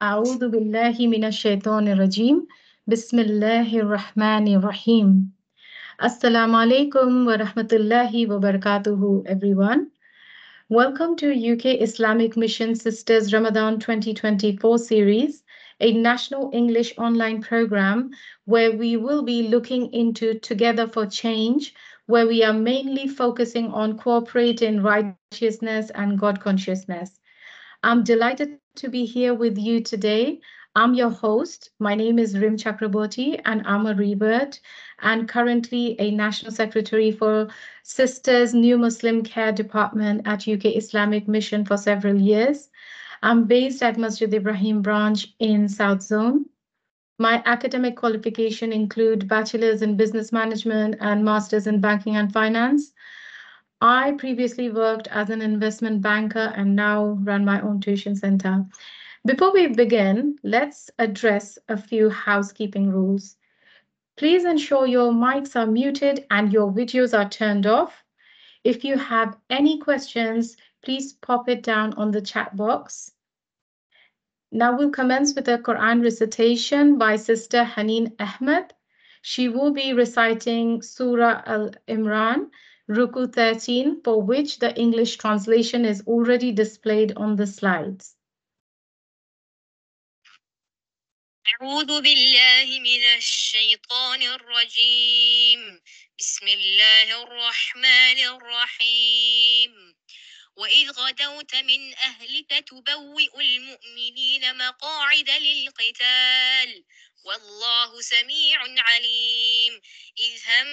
أعوذ بالله من الشيطان الرجيم بسم الله الرحمن الرحيم Assalamu alaikum wa rahmatullahi wa barakatuhu, everyone. Welcome to UK Islamic Mission Sisters Ramadan 2024 series, a national English online program where we will be looking into Together for Change, where we are mainly focusing on cooperating righteousness and God consciousness. I'm delighted to be here with you today. I'm your host. My name is Rim Chakraborty, and I'm a revert and currently a National Secretary for Sisters New Muslim Care Department at UK Islamic Mission for several years. I'm based at Masjid Ibrahim branch in South Zone. My academic qualification include bachelor's in business management and master's in banking and finance. I previously worked as an investment banker and now run my own tuition center. Before we begin, let's address a few housekeeping rules. Please ensure your mics are muted and your videos are turned off. If you have any questions, please pop it down on the chat box. Now we'll commence with a Quran recitation by Sister Haneen Ahmed. She will be reciting Surah Al-Imran, Ruku 13, for which the English translation is already displayed on the slides. أعوذ بالله من الشيطان الرجيم بسم الله الرحمن الرحيم وإذ غدوت من أهلك تبوئ المؤمنين مقاعد للقتال والله سميع عليم إذ هم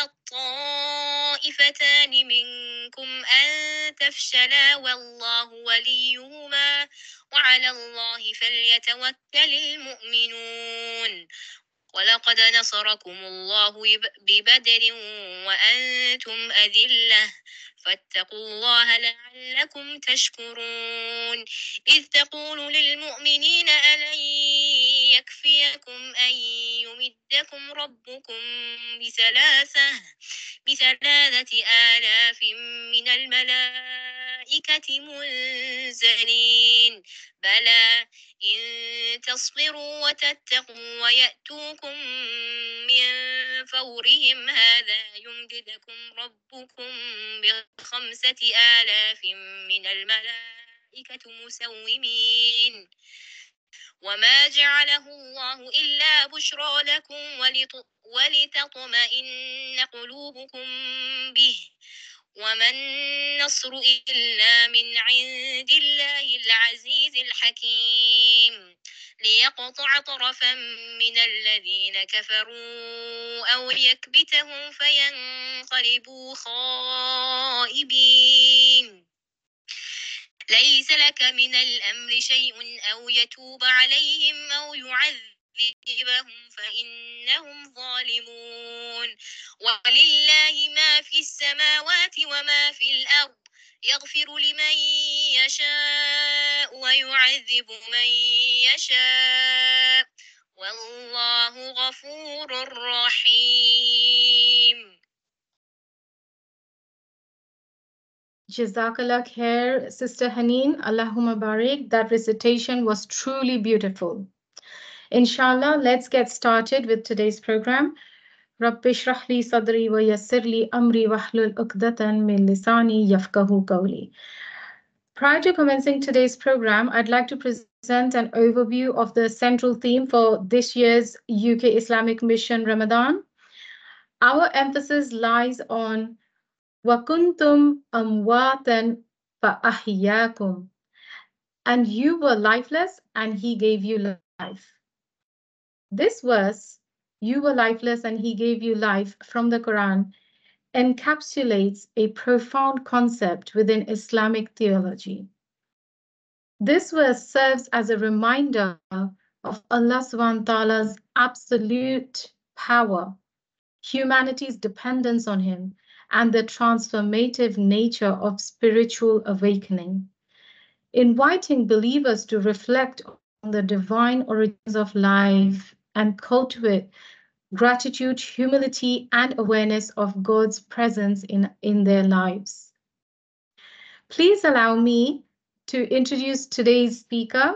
الطائفتان منكم أن تفشلا والله وليهما وعلى الله فليتوكل المؤمنون ولقد نصركم الله ببدر وأنتم أذلة فاتقوا الله لعلكم تشكرون إذ تقول للمؤمنين ألن يكفيكم أن يمدكم ربكم بثلاثة آلاف من الملائكة منزلين بلى إن تصبروا وتتقوا ويأتوكم من فورهم هذا يمددكم ربكم ب5 آلاف من الملائكة مسومين وما جعله الله إلا بشرى لكم ولتطمئن قلوبكم به وما النصر إلا من عند الله العزيز الحكيم ليقطع طرفا من الذين كفروا أو يكبتهم فينقلبوا خائبين ليس لك من الأمر شيء أو يتوب عليهم أو يعذبهم فإنهم ظالمون ولله ما في السماوات وما في الأرض يغفر لمن يشاء ويعذب من يشاء والله غفور رحيم. Jazakallah khair, Sister Haneen, Allahumma barik. That recitation was truly beautiful. Inshallah, let's get started with today's program. Rabbi shrah li sadri wa yassir li amri wahlul uqdatan min lisani yafqahu qawli. Prior to commencing today's program, I'd like to present an overview of the central theme for this year's UK Islamic Mission Ramadan. Our emphasis lies on وَكُنْتُمْ أَمْوَاتًا فَأَحْيَاكُمْ, and you were lifeless and he gave you life. This verse, you were lifeless and he gave you life, from the Quran, encapsulates a profound concept within Islamic theology. This verse serves as a reminder of Allah subhanahu wa ta'ala's absolute power, humanity's dependence on him, and the transformative nature of spiritual awakening, inviting believers to reflect on the divine origins of life and cultivate gratitude, humility, and awareness of God's presence in their lives. Please allow me to introduce today's speaker.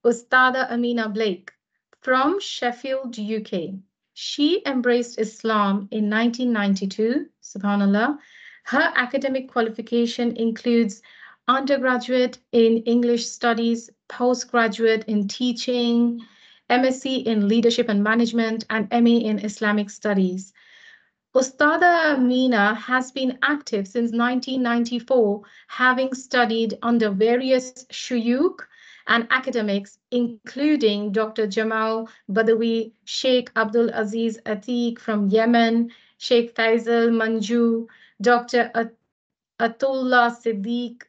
Ustada Amina Blake from Sheffield, UK. She embraced Islam in 1992, subhanAllah. Her academic qualification includes undergraduate in English studies, postgraduate in teaching, MSc in leadership and management, and MA in Islamic studies. Ustada Meena has been active since 1994, having studied under various shuyukh and academics, including Dr. Jamal Badawi, Sheikh Abdul Aziz Atiq from Yemen, Sheikh Faisal Manju, Dr. Atullah Siddiq,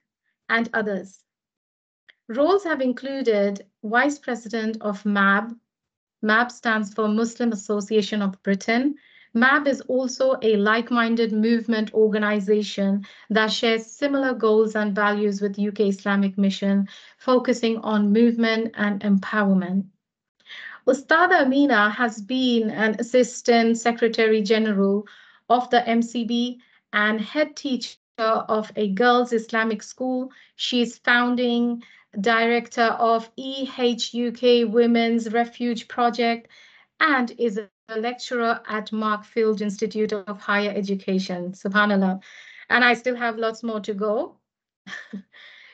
and others. Roles have included Vice President of MAB. MAB stands for Muslim Association of Britain. MAB is also a like-minded movement organization that shares similar goals and values with UK Islamic Mission, focusing on movement and empowerment. Ustada Amina has been an Assistant Secretary General of the MCB and head teacher of a girls' Islamic school. She is founding director of EHUK Women's Refuge Project and is a lecturer at Markfield Institute of Higher Education. Subhanallah. And I still have lots more to go.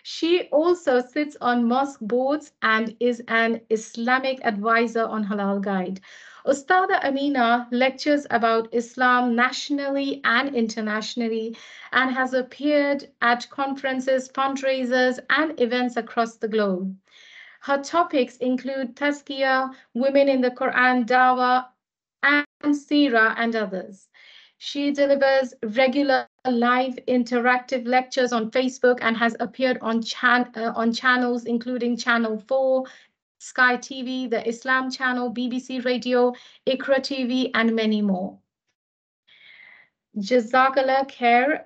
She also sits on mosque boards and is an Islamic advisor on Halal Guide. Ustada Amina lectures about Islam nationally and internationally and has appeared at conferences, fundraisers, and events across the globe. Her topics include Tazkiyah, women in the Quran, Dawah, and Sira, and others. She delivers regular live interactive lectures on Facebook and has appeared on channels including Channel 4, Sky TV, the Islam Channel, BBC Radio, Iqra TV, and many more. Jazakallah khair,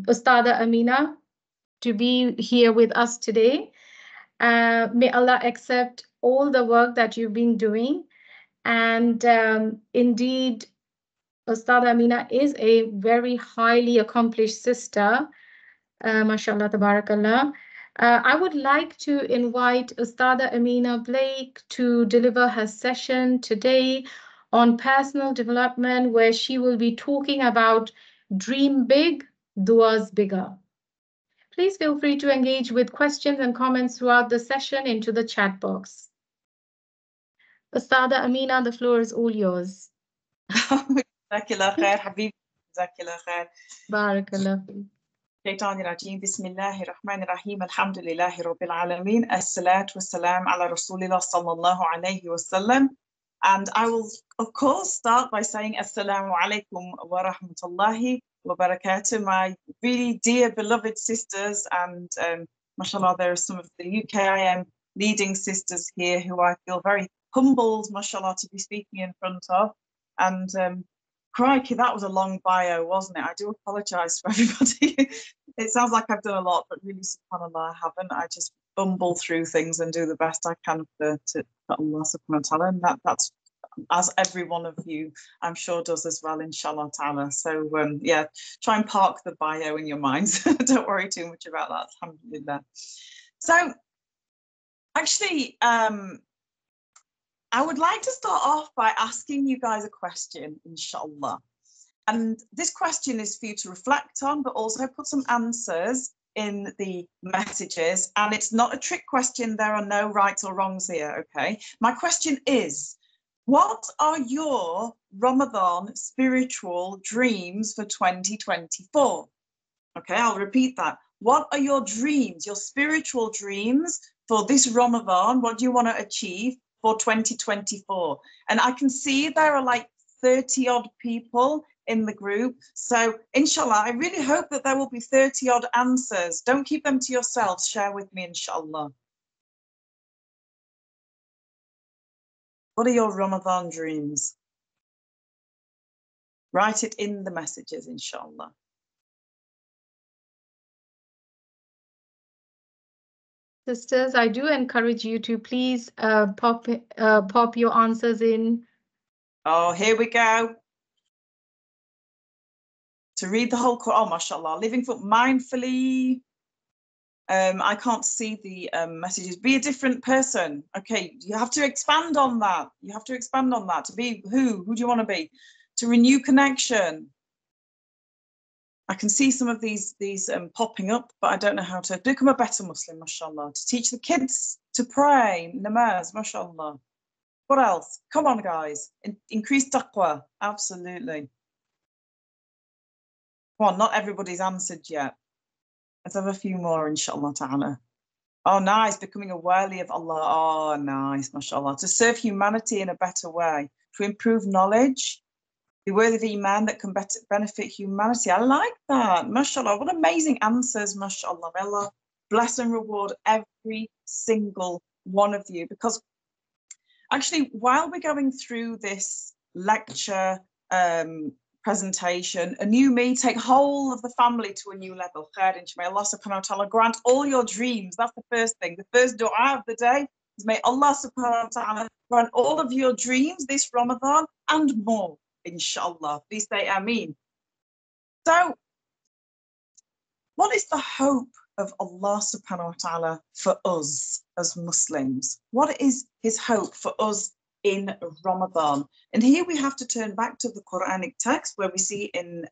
Ustada Amina, to be here with us today. May Allah accept all the work that you've been doing. And indeed, Ustada Amina is a very highly accomplished sister. MashaAllah, tabarakallah. I would like to invite Ustada Amina Blake to deliver her session today on personal development, where she will be talking about dream big, duas bigger. Please feel free to engage with questions and comments throughout the session into the chat box. Ustada Amina, the floor is all yours. Jazakallah khair, Habib. Jazakallah khair. Barakallah feek. الشيطان الرجيم بسم الله الرحمن الرحيم الحمد لله رب العالمين الصلاة والسلام على رسول الله صلى الله عليه وسلم. And I will, of course, start by saying Assalamu alaikum wa rahmatullahi wa barakatuh, my really dear beloved sisters, and mashallah, there are some of the UKIM leading sisters here who I feel very humbled, mashallah, to be speaking in front of. And crikey, that was a long bio, wasn't it? I do apologise for everybody. It sounds like I've done a lot, but really, subhanAllah, I haven't. I just bumble through things and do the best I can for Allah subhanahu wa ta'ala. And that's, as every one of you, I'm sure, does as well, inshallah ta'ala. So, yeah, try and park the bio in your minds. Don't worry too much about that, alhamdulillah. So, actually, I would like to start off by asking you guys a question, inshallah. And this question is for you to reflect on, but also put some answers in the messages. And it's not a trick question. There are no rights or wrongs here, okay? My question is, what are your Ramadan spiritual dreams for 2024? Okay, I'll repeat that. What are your dreams, your spiritual dreams for this Ramadan? What do you want to achieve for 2024? And I can see there are like 30 odd people in the group. So inshallah, I really hope that there will be 30 odd answers. Don't keep them to yourselves. Share with me, inshallah. What are your Ramadan dreams? Write it in the messages, inshallah. Sisters, I do encourage you to please pop your answers in. Oh, here we go. To read the whole Quran, oh, mashallah, living for mindfully. I can't see the messages. Be a different person. Okay, you have to expand on that. You have to expand on that. To be who? Who do you want to be? To renew connection. I can see some of these popping up, but I don't know how to become a better Muslim, mashallah. To teach the kids to pray, namaz, mashallah. What else? Come on, guys. Increase taqwa. Absolutely. Come on, not everybody's answered yet. Let's have a few more, inshallah ta'ala. Oh, nice. Becoming a wali of Allah. Oh, nice, mashallah. To serve humanity in a better way. To improve knowledge. Be worthy of iman that can benefit humanity. I like that. Mashallah. What amazing answers, mashallah. May Allah bless and reward every single one of you. Because actually, while we're going through this lecture presentation, a new me, take whole of the family to a new level. May Allah subhanahu wa ta'ala grant all your dreams. That's the first thing. The first dua of the day is may Allah subhanahu wa ta'ala grant all of your dreams this Ramadan and more, inshallah. Please say ameen. So, what is the hope of Allah subhanahu wa ta'ala for us as Muslims? What is his hope for us in Ramadan? And here we have to turn back to the Quranic text where we see in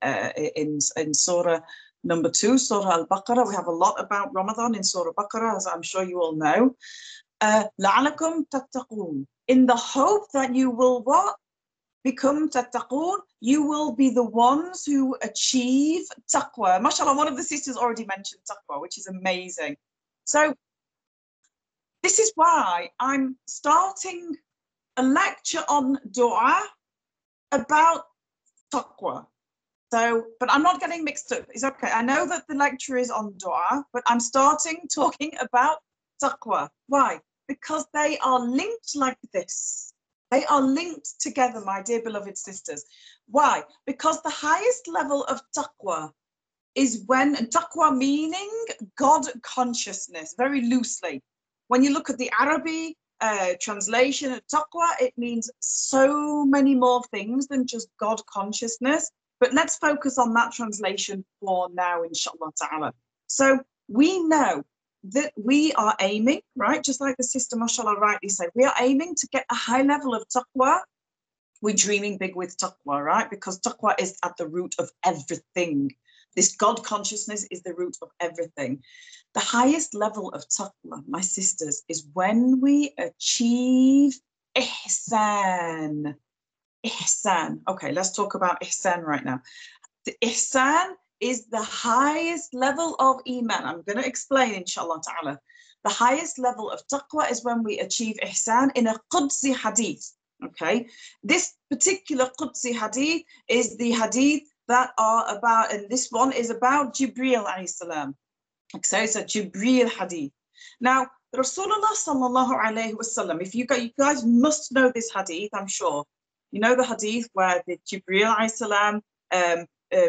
Surah number 2, Surah Al-Baqarah. We have a lot about Ramadan in Surah Baqarah, as I'm sure you all know. لَعَلَكُمْ تَتَّقُونَ. In the hope that you will what? Become tattaqoon, you will be the ones who achieve taqwa. MashaAllah, one of the sisters already mentioned taqwa, which is amazing. So this is why I'm starting a lecture on dua about taqwa. So, but I'm not getting mixed up. It's okay. I know that the lecture is on dua, but I'm starting talking about taqwa. Why? Because they are linked like this. They are linked together, my dear beloved sisters. Why? Because the highest level of taqwa is when, and taqwa meaning God consciousness, very loosely. When you look at the Arabic translation of taqwa, it means so many more things than just God consciousness. But let's focus on that translation for now, inshallah ta'ala. So we know that we are aiming, right? Just like the sister, mashallah, rightly said, we are aiming to get a high level of taqwa. We're dreaming big with taqwa, right? Because taqwa is at the root of everything. This God consciousness is the root of everything. The highest level of taqwa, my sisters, is when we achieve ihsan. Ihsan. Okay, let's talk about ihsan right now. The ihsan is the highest level of iman. I'm going to explain, inshallah ta'ala. The highest level of taqwa is when we achieve ihsan in a Qudsi hadith. Okay, this particular Qudsi hadith is the hadith that are about, and this one is about Jibreel alayhi salam. Okay, it's a Jibreel hadith. Now, Rasulullah sallallahu alayhi wasallam, if you guys must know this hadith, I'm sure. You know the hadith where the Jibreel alayhi salam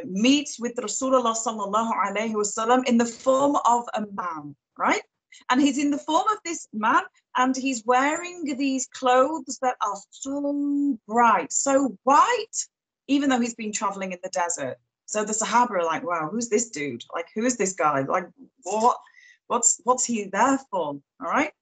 meets with Rasulullah sallallahu alayhi wasallam in the form of a man, right? And he's in the form of this man, and he's wearing these clothes that are so bright, so white, even though he's been traveling in the desert. So the Sahaba are like, wow, who's this dude? Like, who is this guy? Like, what's he there for? All right.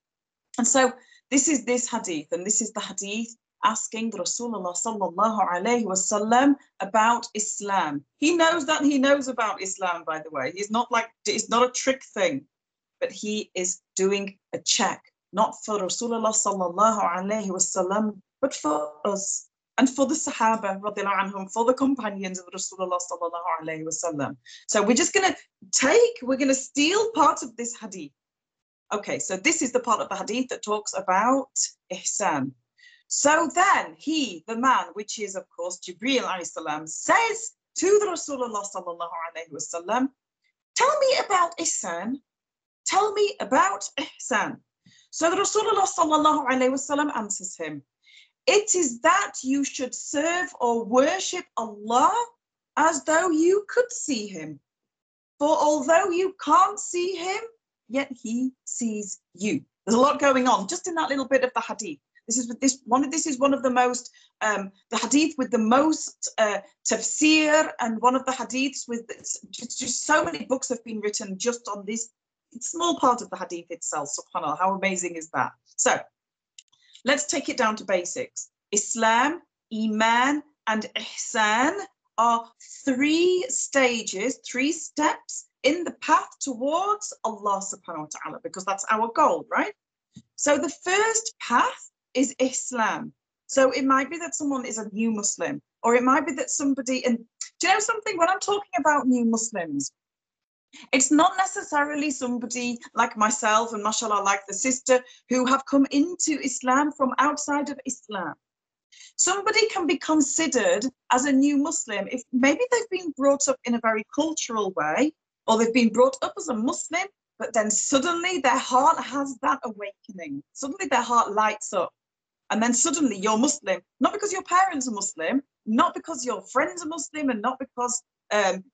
And so this is this hadith, and this is the hadith asking Rasulullah sallallahu alayhi wasallam about Islam. He knows that he knows about Islam, by the way. He's not like, it's not a trick thing, but he is doing a check, not for Rasulullah sallallahu alayhi wasallam, but for us and for the Sahaba radiallahu anhum, for the companions of Rasulullah sallallahu alayhi wasallam. So we're just going to steal part of this hadith. Okay, so this is the part of the hadith that talks about ihsan. So then he, the man, which is of course Jibreel alayhi salam, says to the Rasulullah sallallahu alayhi wasallam, tell me about ihsan. Tell me about ihsan. So the Rasulullah sallallahu alayhi wasallam answers him, it is that you should serve or worship Allah as though you could see him. For although you can't see him, yet he sees you. There's a lot going on just in that little bit of the hadith. This is one of the most, the hadith with the most tafsir, and one of the hadiths with just so many books have been written just on this small part of the hadith itself. Subhanallah, how amazing is that? So let's take it down to basics. Islam, Iman, and Ihsan are 3 stages, 3 steps in the path towards Allah subhanahu wa ta'ala, because that's our goal, right? So the first path is Islam. So it might be that someone is a new Muslim, or it might be that somebody, and do you know something? When I'm talking about new Muslims, it's not necessarily somebody like myself and mashallah, like the sister, who have come into Islam from outside of Islam. Somebody can be considered as a new Muslim if maybe they've been brought up in a very cultural way, or they've been brought up as a Muslim, but then suddenly their heart has that awakening. Suddenly their heart lights up. And then suddenly you're Muslim, not because your parents are Muslim, not because your friends are Muslim, and not because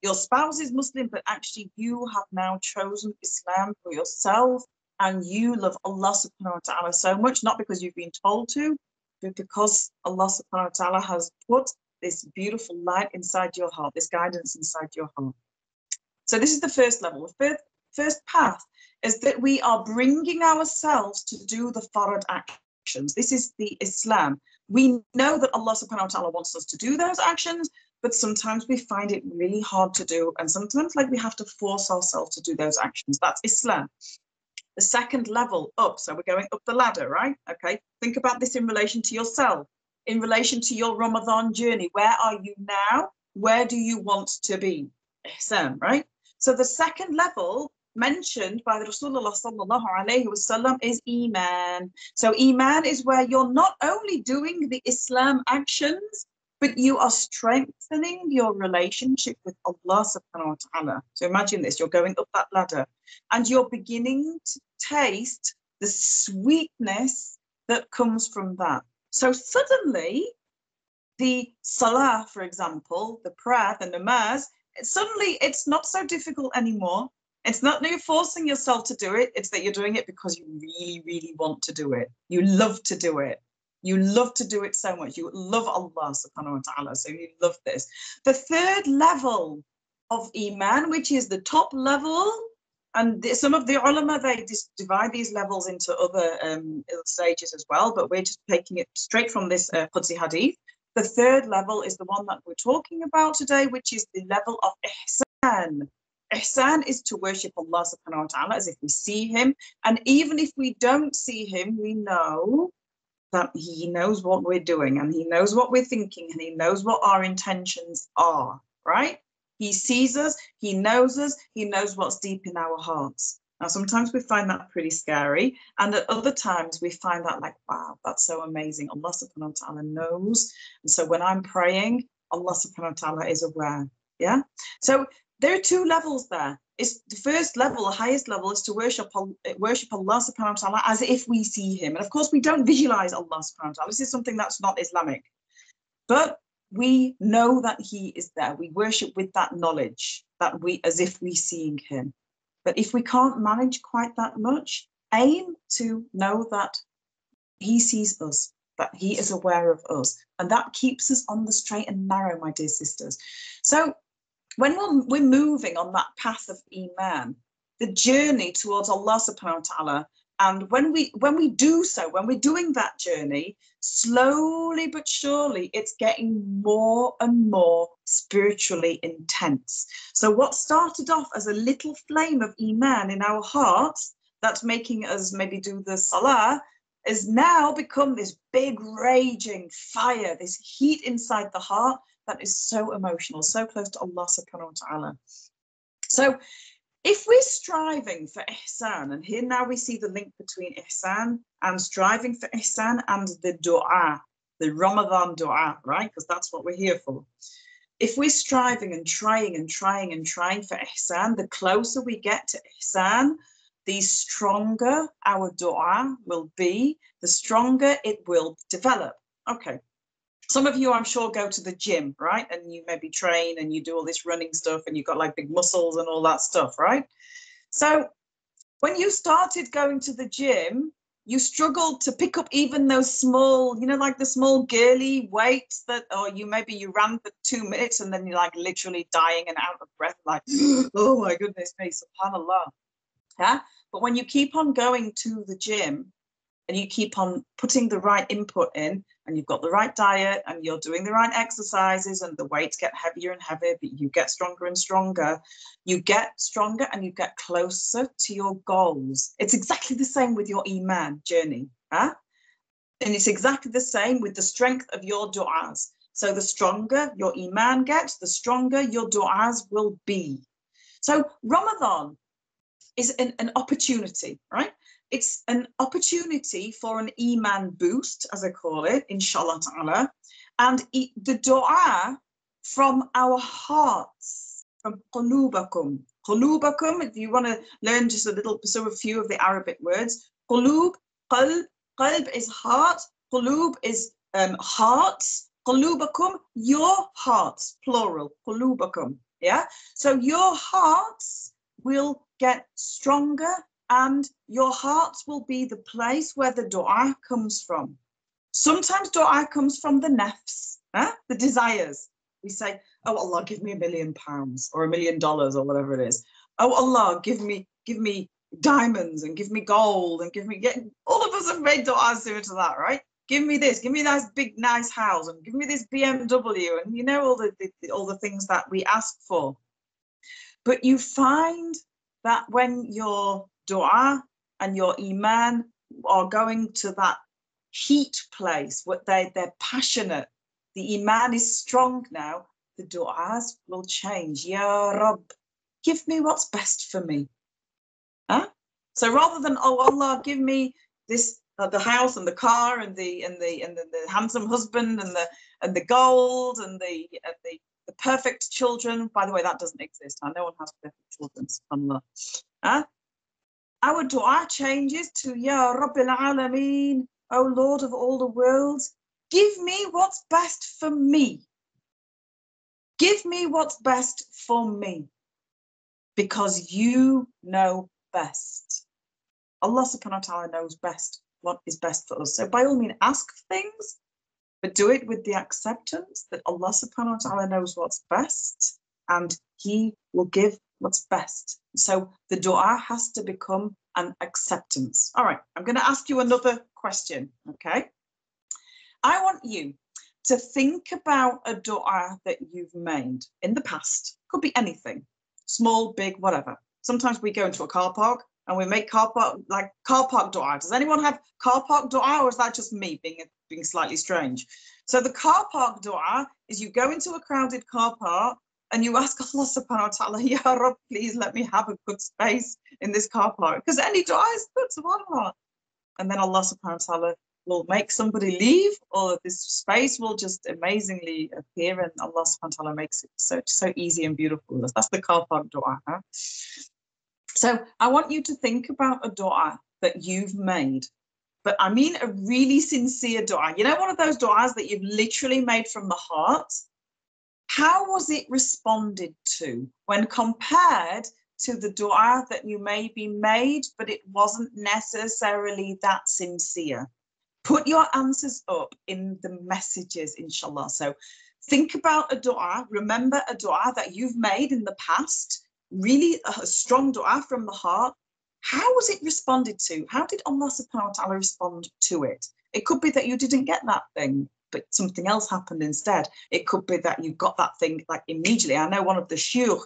your spouse is Muslim, but actually you have now chosen Islam for yourself, and you love Allah subhanahu wa ta'ala so much, not because you've been told to, but because Allah subhanahu wa ta'ala has put this beautiful light inside your heart, this guidance inside your heart. So this is the first level. The first path is that we are bringing ourselves to do the farad actions. This is the Islam. We know that Allah subhanahu wa ta'ala wants us to do those actions, but sometimes we find it really hard to do. And sometimes like we have to force ourselves to do those actions. That's Islam. The second level up, so we're going up the ladder, right? Okay, think about this in relation to yourself, in relation to your Ramadan journey. Where are you now? Where do you want to be? Ihsan, right? So the second level mentioned by the Rasulullah sallallahu alayhi wasallam is Iman. So Iman is where you're not only doing the Islam actions, but you are strengthening your relationship with Allah subhanahu wa ta'ala. So imagine this, you're going up that ladder and you're beginning to taste the sweetness that comes from that. So suddenly the salah, for example, the prayer, the namaz, suddenly it's not so difficult anymore. It's not that you're forcing yourself to do it. It's that you're doing it because you really, really want to do it. You love to do it. You love to do it so much. You love Allah subhanahu wa ta'ala. So you love this. The third level of Iman, which is the top level, and some of the ulama, they divide these levels into other stages as well, but we're just taking it straight from this Qudsi hadith. The third level is the one that we're talking about today, which is the level of Ihsan. Ihsan is to worship Allah subhanahu wa ta'ala as if we see him. And even if we don't see him, we know that he knows what we're doing, and he knows what we're thinking, and he knows what our intentions are, right? He sees us, he knows what's deep in our hearts. Now, sometimes we find that pretty scary, and at other times we find that like, wow, that's so amazing. Allah subhanahu wa ta'ala knows. And so when I'm praying, Allah subhanahu wa ta'ala is aware. Yeah. So there are 2 levels there. It's the first level, the highest level, is to worship Allah subhanahu wa ta'ala as if we see him. And of course, we don't visualize Allah subhanahu wa ta'ala. This is something that's not Islamic. But we know that he is there. We worship with that knowledge, that we, as if we seeing him. But if we can't manage quite that much, aim to know that he sees us, that he is aware of us. And that keeps us on the straight and narrow, my dear sisters. So when we're moving on that path of Iman, the journey towards Allah subhanahu wa ta'ala, and when we do so, when we're doing that journey, slowly but surely, it's getting more and more spiritually intense. So what started off as a little flame of Iman in our hearts, that's making us maybe do the salah, has now become this big raging fire, this heat inside the heart that is so emotional, so close to Allah subhanahu wa ta'ala. So if we're striving for ihsan, and here now we see the link between ihsan and striving for ihsan and the dua, the Ramadan dua, right? Because that's what we're here for. If we're striving and trying and trying and trying for ihsan, the closer we get to ihsan, the stronger our dua will be, the stronger it will develop. Okay. Some of you, I'm sure, go to the gym, right? And you maybe train and you do all this running stuff and you've got like big muscles and all that stuff, right? So when you started going to the gym, you struggled to pick up even those small, you know, like the small girly weights that, or you ran for 2 minutes and then you're like literally dying and out of breath, like, oh my goodness me, subhanallah. Yeah? But when you keep on going to the gym and you keep on putting the right input in, and you've got the right diet and you're doing the right exercises, and the weights get heavier and heavier, but you get stronger and stronger, you get stronger and you get closer to your goals. It's exactly the same with your Iman journey. Huh? And it's exactly the same with the strength of your du'as. So the stronger your Iman gets, the stronger your du'as will be. So Ramadan is an opportunity, right? It's an opportunity for an Iman boost, as I call it, inshallah ta'ala. And the dua from our hearts, from qulubakum. Qulubakum, if you want to learn just a few of the Arabic words, qulub, qalb, qalb is heart, qulub is hearts, qulubakum, your hearts, plural, qulubakum, yeah? So your hearts will get stronger, and your hearts will be the place where the dua comes from. Sometimes dua comes from the nafs, the desires. We say, oh Allah, give me £1 million or $1 million or whatever it is. Oh Allah, give me diamonds and give me gold and give me, all of us have made du'as similar to that, right? Give me this, give me this big nice house, and give me this BMW, and you know all the things that we ask for. But you find that when your dua and your Iman are going to that heat place, what they're passionate, the Iman is strong now, the du'as will change. Ya Rabb, give me what's best for me. Huh? So rather than, oh Allah, give me this, the house and the car and the handsome husband and the gold and the perfect children. By the way, that doesn't exist. No one has perfect children. Huh? Our dua changes to Ya Rabbil Alameen, O Lord of all the worlds, give me what's best for me. Give me what's best for me, because you know best. Allah subhanahu wa ta'ala knows best what is best for us. So by all means, ask for things, but do it with the acceptance that Allah subhanahu wa ta'ala knows what's best, and He will give what's best. So the dua has to become an acceptance. All right, I'm going to ask you another question, okay? I want you to think about a dua that you've made in the past. Could be anything, small, big, whatever. Sometimes we go into a car park and we make car park dua. Does anyone have car park dua, or is that just me being slightly strange? So the car park dua is you go into a crowded car park and you ask Allah subhanahu wa ta'ala, Ya Rabb, please let me have a good space in this car park, because any dua is good, subhanAllah. And then Allah subhanahu wa ta'ala will make somebody leave, or this space will just amazingly appear, and Allah subhanahu wa ta'ala makes it so easy and beautiful. That's the car park dua. Huh? So I want you to think about a dua that you've made, but I mean a really sincere dua. You know, one of those duas that you've literally made from the heart. How was it responded to when compared to the dua that you maybe made, but it wasn't necessarily that sincere? Put your answers up in the messages, inshallah. So think about a dua, remember a dua that you've made in the past, really a strong dua from the heart. How was it responded to? How did Allah subhanahu wa ta'ala respond to it? It could be that you didn't get that thing, but something else happened instead. It could be that you got that thing like immediately. I know one of the shuyukh,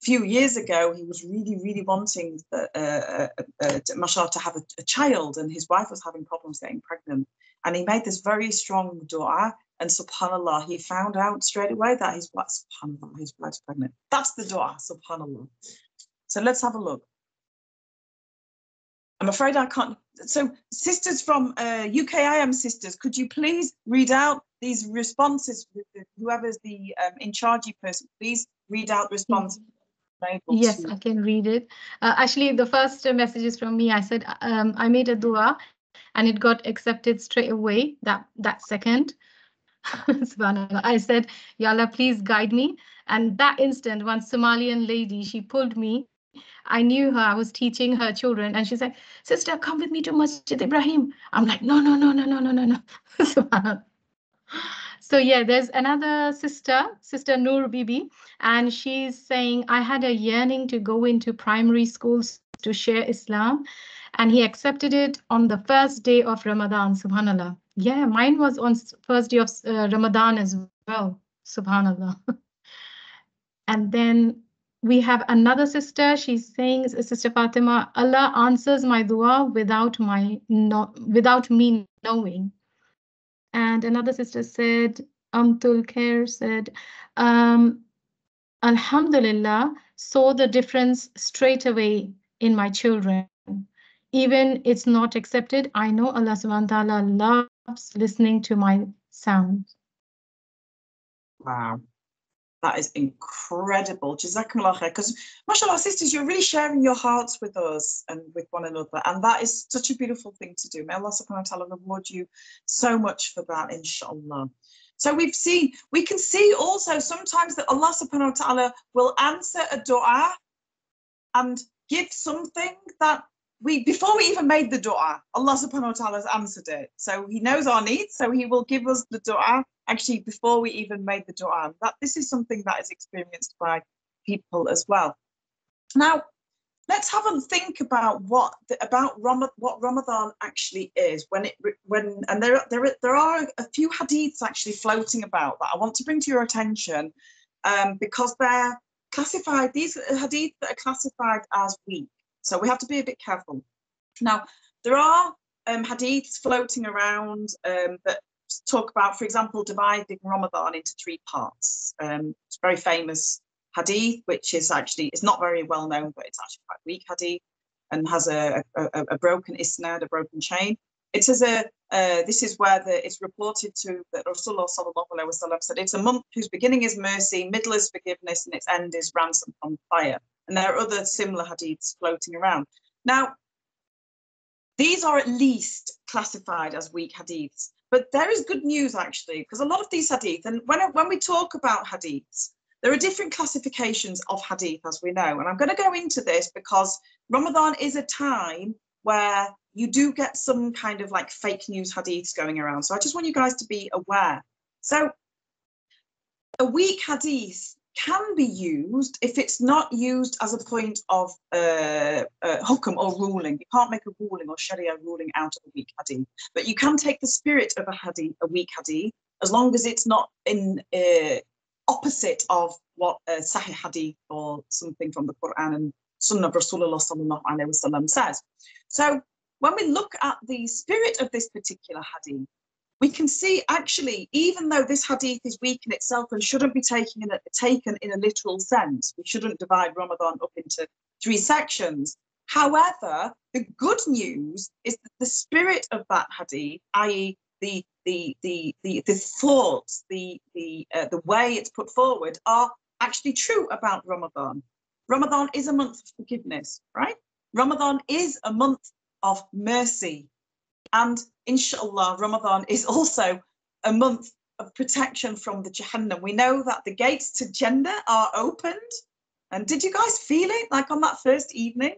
few years ago, he was really wanting mashallah, to have a child, and his wife was having problems getting pregnant, and he made this very strong dua, and subhanallah, he found out straight away that his wife's pregnant. That's the dua, subhanallah. So let's have a look. I'm afraid I can't. So sisters from UKIM sisters, could you please read out these responses? Whoever's the in chargey person, please read out responses. Yes, I can read it. Actually, the first message is from me. I said, I made a dua and it got accepted straight away, that second. Subhanallah. I said, Ya Allah, please guide me. And that instant, one Somalian lady, she pulled me. I knew her, I was teaching her children, and she said, sister, come with me to Masjid Ibrahim. I'm like, no. Subhanallah. So yeah, there's another sister Noor Bibi, and she's saying, I had a yearning to go into primary school to share Islam, and he accepted it on the first day of Ramadan. Subhanallah. Yeah, mine was on first day of Ramadan as well. Subhanallah. And then we have another sister. She's saying, Sister Fatima, Allah answers my dua without me knowing. And another sister said, Amtul Khair said, Alhamdulillah, saw the difference straight away in my children. Even it's not accepted, I know Allah subhanahu wa ta'ala loves listening to my sounds. Wow. That is incredible. Jazakumullah khair. Because, mashallah, sisters, you're really sharing your hearts with us and with one another. And that is such a beautiful thing to do. May Allah subhanahu wa ta'ala reward you so much for that, inshallah. So we can see also sometimes that Allah subhanahu wa ta'ala will answer a dua and give something that before we even made the dua, Allah subhanahu wa ta'ala has answered it. So he knows our needs, so he will give us the dua actually before we even made the dua. This is something that is experienced by people as well. Now, let's have a think about what Ramadan actually is. And there are a few hadiths actually floating about that I want to bring to your attention, because they're classified. These hadiths that are classified as weak, so we have to be a bit careful. Now, there are hadiths floating around that talk about, for example, dividing Ramadan into 3 parts. It's a very famous hadith, which is not very well known, but it's actually quite weak hadith and has a broken isnad, a broken chain. It says this is where it's reported to that Rasulullah sallallahu alaihi wasallam said, it's a month whose beginning is mercy, middle is forgiveness, and its end is ransom from fire. And there are other similar hadiths floating around. Now, these are at least classified as weak hadiths, but there is good news actually, because a lot of these hadiths, and when we talk about hadiths, there are different classifications of hadith, as we know. And I'm going to go into this because Ramadan is a time where you do get some kind of like fake news hadiths going around. So I just want you guys to be aware. So a weak hadith can be used if it's not used as a point of hukm or ruling. You can't make a ruling or sharia ruling out of a weak hadith, but you can take the spirit of a weak hadith, as long as it's not in opposite of what Sahih hadith or something from the Quran and Sunnah of Rasulullah sallallahu alaihi wasallam says. So when we look at the spirit of this particular hadith, we can see actually, even though this hadith is weak in itself and shouldn't be taken in a literal sense, we shouldn't divide Ramadan up into 3 sections. However, the good news is that the spirit of that hadith, i.e. the thoughts, the way it's put forward, are actually true about Ramadan. Ramadan is a month of forgiveness, right? Ramadan is a month of mercy. And inshallah, Ramadan is also a month of protection from the Jahannam. We know that the gates to Jannah are opened. And did you guys feel it like on that first evening?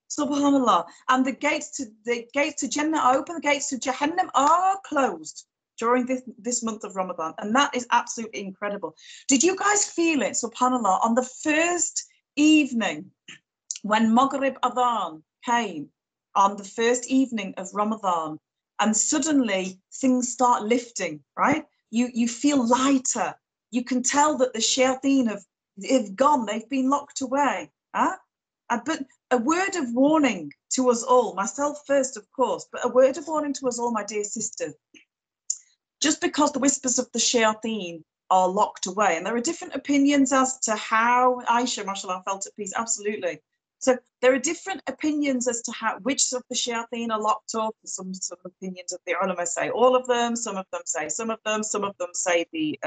Subhanallah. And the gates to Jannah are open, the gates to Jahannam are closed during this month of Ramadan. And that is absolutely incredible. Did you guys feel it, subhanallah, on the first evening when Maghrib Adhan came on the first evening of Ramadan, and suddenly things start lifting, right? You feel lighter. You can tell that the shayateen have gone, they've been locked away. Huh? But a word of warning to us all, myself first, of course, but a word of warning to us all, my dear sisters. Just because the whispers of the shayateen are locked away, and there are different opinions as to how Aisha, mashallah, felt at peace, absolutely. So there are different opinions as to which of the shayateen are locked up. Some opinions of the ulama say all of them, some of them say some of them say the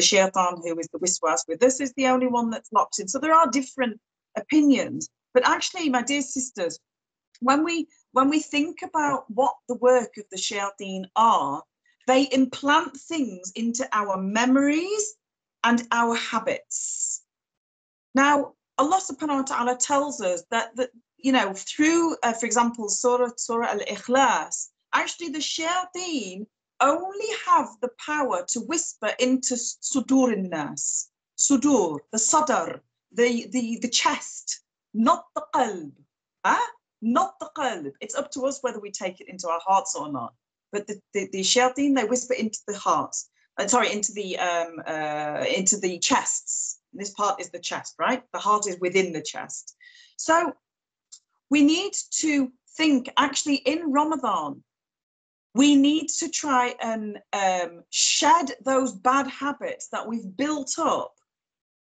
shaitan who is the wiswas with this is the only one that's locked in. So there are different opinions. But actually, my dear sisters, when we think about what the work of the shayateen are, they implant things into our memories and our habits. Now, Allah subhanahu wa ta'ala tells us that through, for example, Surah Al-Ikhlas, actually the shayateen only have the power to whisper into sudur nas, sudur, the sadr, the chest, not the qalb. Not the qalb. It's up to us whether we take it into our hearts or not. But the shayateen, they whisper into the hearts. Into the chests. This part is the chest, right? The heart is within the chest. So we need to think, actually, in Ramadan, we need to try and shed those bad habits that we've built up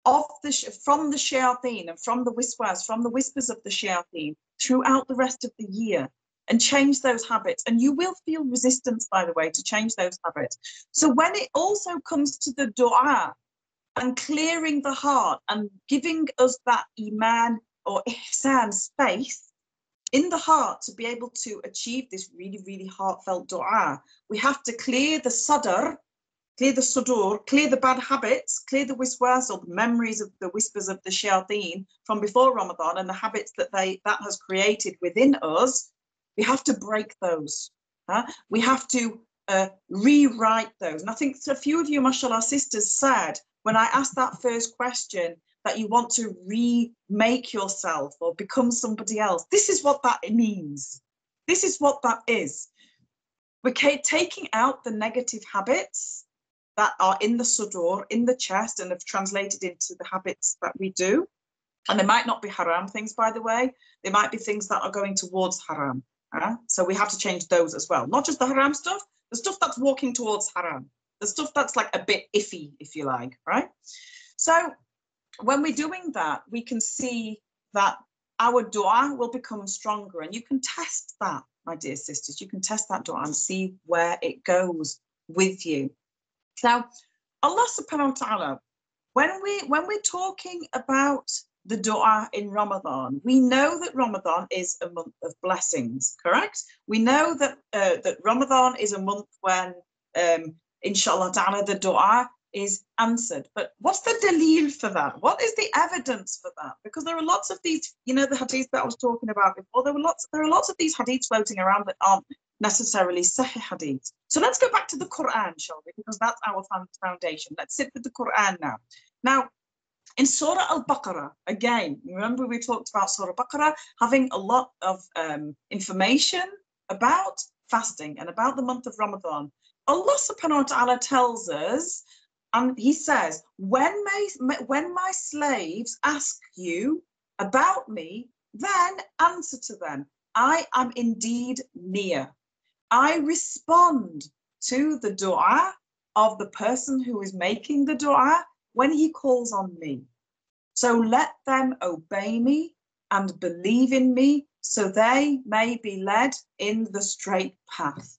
from the shayateen and from the wiswas, from the whispers of the shayateen throughout the rest of the year, and change those habits. And you will feel resistance, by the way, to change those habits. So when it also comes to the dua and clearing the heart and giving us that iman or ihsan space in the heart to be able to achieve this really, really heartfelt dua, we have to clear the sadr, clear the sudur, clear the bad habits, clear the wiswas or the memories of the whispers of the shayateen from before Ramadan and the habits that has created within us. We have to break those. We have to rewrite those. And I think a few of you, mashallah, sisters said, when I asked that first question, that you want to remake yourself or become somebody else. This is what that means. This is what that is. We're taking out the negative habits that are in the sudur, in the chest, and have translated into the habits that we do. And they might not be haram things, by the way. They might be things that are going towards haram. So we have to change those as well. Not just the haram stuff, the stuff that's walking towards haram, the stuff that's like a bit iffy, if you like, right? So when we're doing that, we can see that our dua will become stronger. And you can test that, my dear sisters. You can test that dua and see where it goes with you. Now, Allah subhanahu wa ta'ala, when we're talking about the dua in Ramadan, we know that Ramadan is a month of blessings, correct? We know that that Ramadan is a month when, inshallah ta'ala, the dua is answered. But what's the dalil for that? What is the evidence for that? Because there are lots of these, the hadiths that I was talking about before, there are lots of these hadiths floating around that aren't necessarily sahih hadiths. So let's go back to the Quran, shall we? Because that's our foundation. Let's sit with the Quran now. Now, in Surah Al-Baqarah, again, remember we talked about Surah Al-Baqarah having a lot of information about fasting and about the month of Ramadan. Allah subhanahu wa ta'ala tells us, and he says, when my slaves ask you about me, then answer to them, I am indeed near. I respond to the dua of the person who is making the dua when he calls on me. So let them obey me and believe in me so they may be led in the straight path.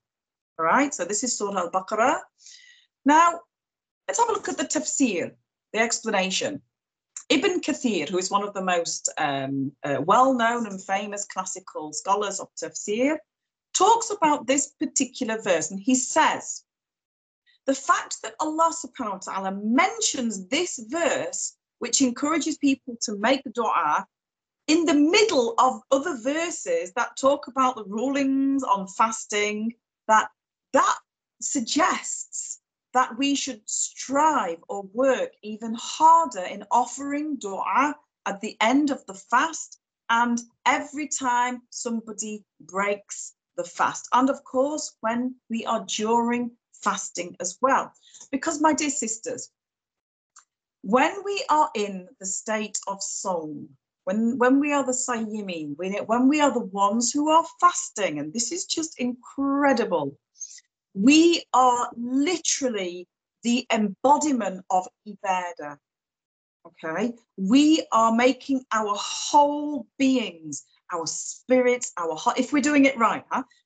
All right, so this is Surah Al-Baqarah. Now, let's have a look at the tafsir, the explanation. Ibn Kathir, who is one of the most well-known and famous classical scholars of tafsir, talks about this particular verse, and he says, the fact that Allah subhanahu wa ta'ala mentions this verse, which encourages people to make the dua, in the middle of other verses that talk about the rulings on fasting, that suggests that we should strive or work even harder in offering dua at the end of the fast and every time somebody breaks the fast. And of course, when we are during fasting as well. Because, my dear sisters, when we are in the state of Sawm, when we are the Sayyimin, when we are the ones who are fasting, and this is just incredible, we are literally the embodiment of ibadah. Okay, we are making our whole beings, our spirits, our heart, if we're doing it right,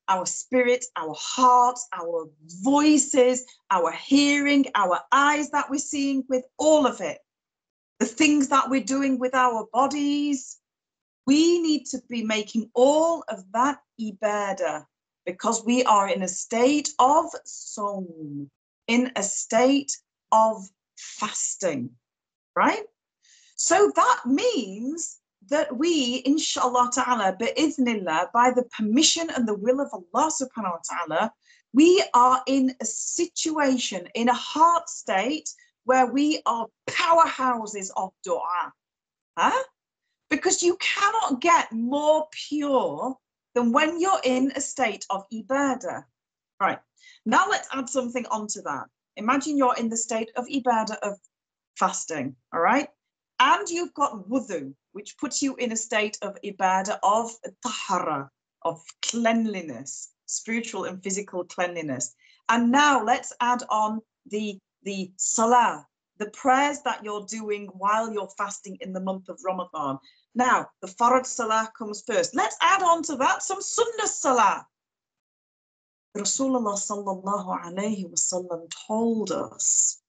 our spirits, our hearts, our voices, our hearing, our eyes that we're seeing, with all of it, the things that we're doing with our bodies, we need to be making all of that ibadah because we are in a state of sawm, in a state of fasting. Right? So that means that we, inshallah ta'ala, bi'idhnillah, by the permission and the will of Allah subhanahu wa ta'ala, we are in a situation, in a heart state where we are powerhouses of dua. because you cannot get more pure than when you're in a state of ibadah. Right, now let's add something onto that. Imagine you're in the state of ibadah, of fasting, all right? And you've got wudu, which puts you in a state of ibadah, of tahara, of cleanliness, spiritual and physical cleanliness. And now let's add on the salah, the prayers that you're doing while you're fasting in the month of Ramadan. Now, the farad salah comes first. Let's add on to that some sunnah salah. Rasulullah sallallahu alayhi wasallam told us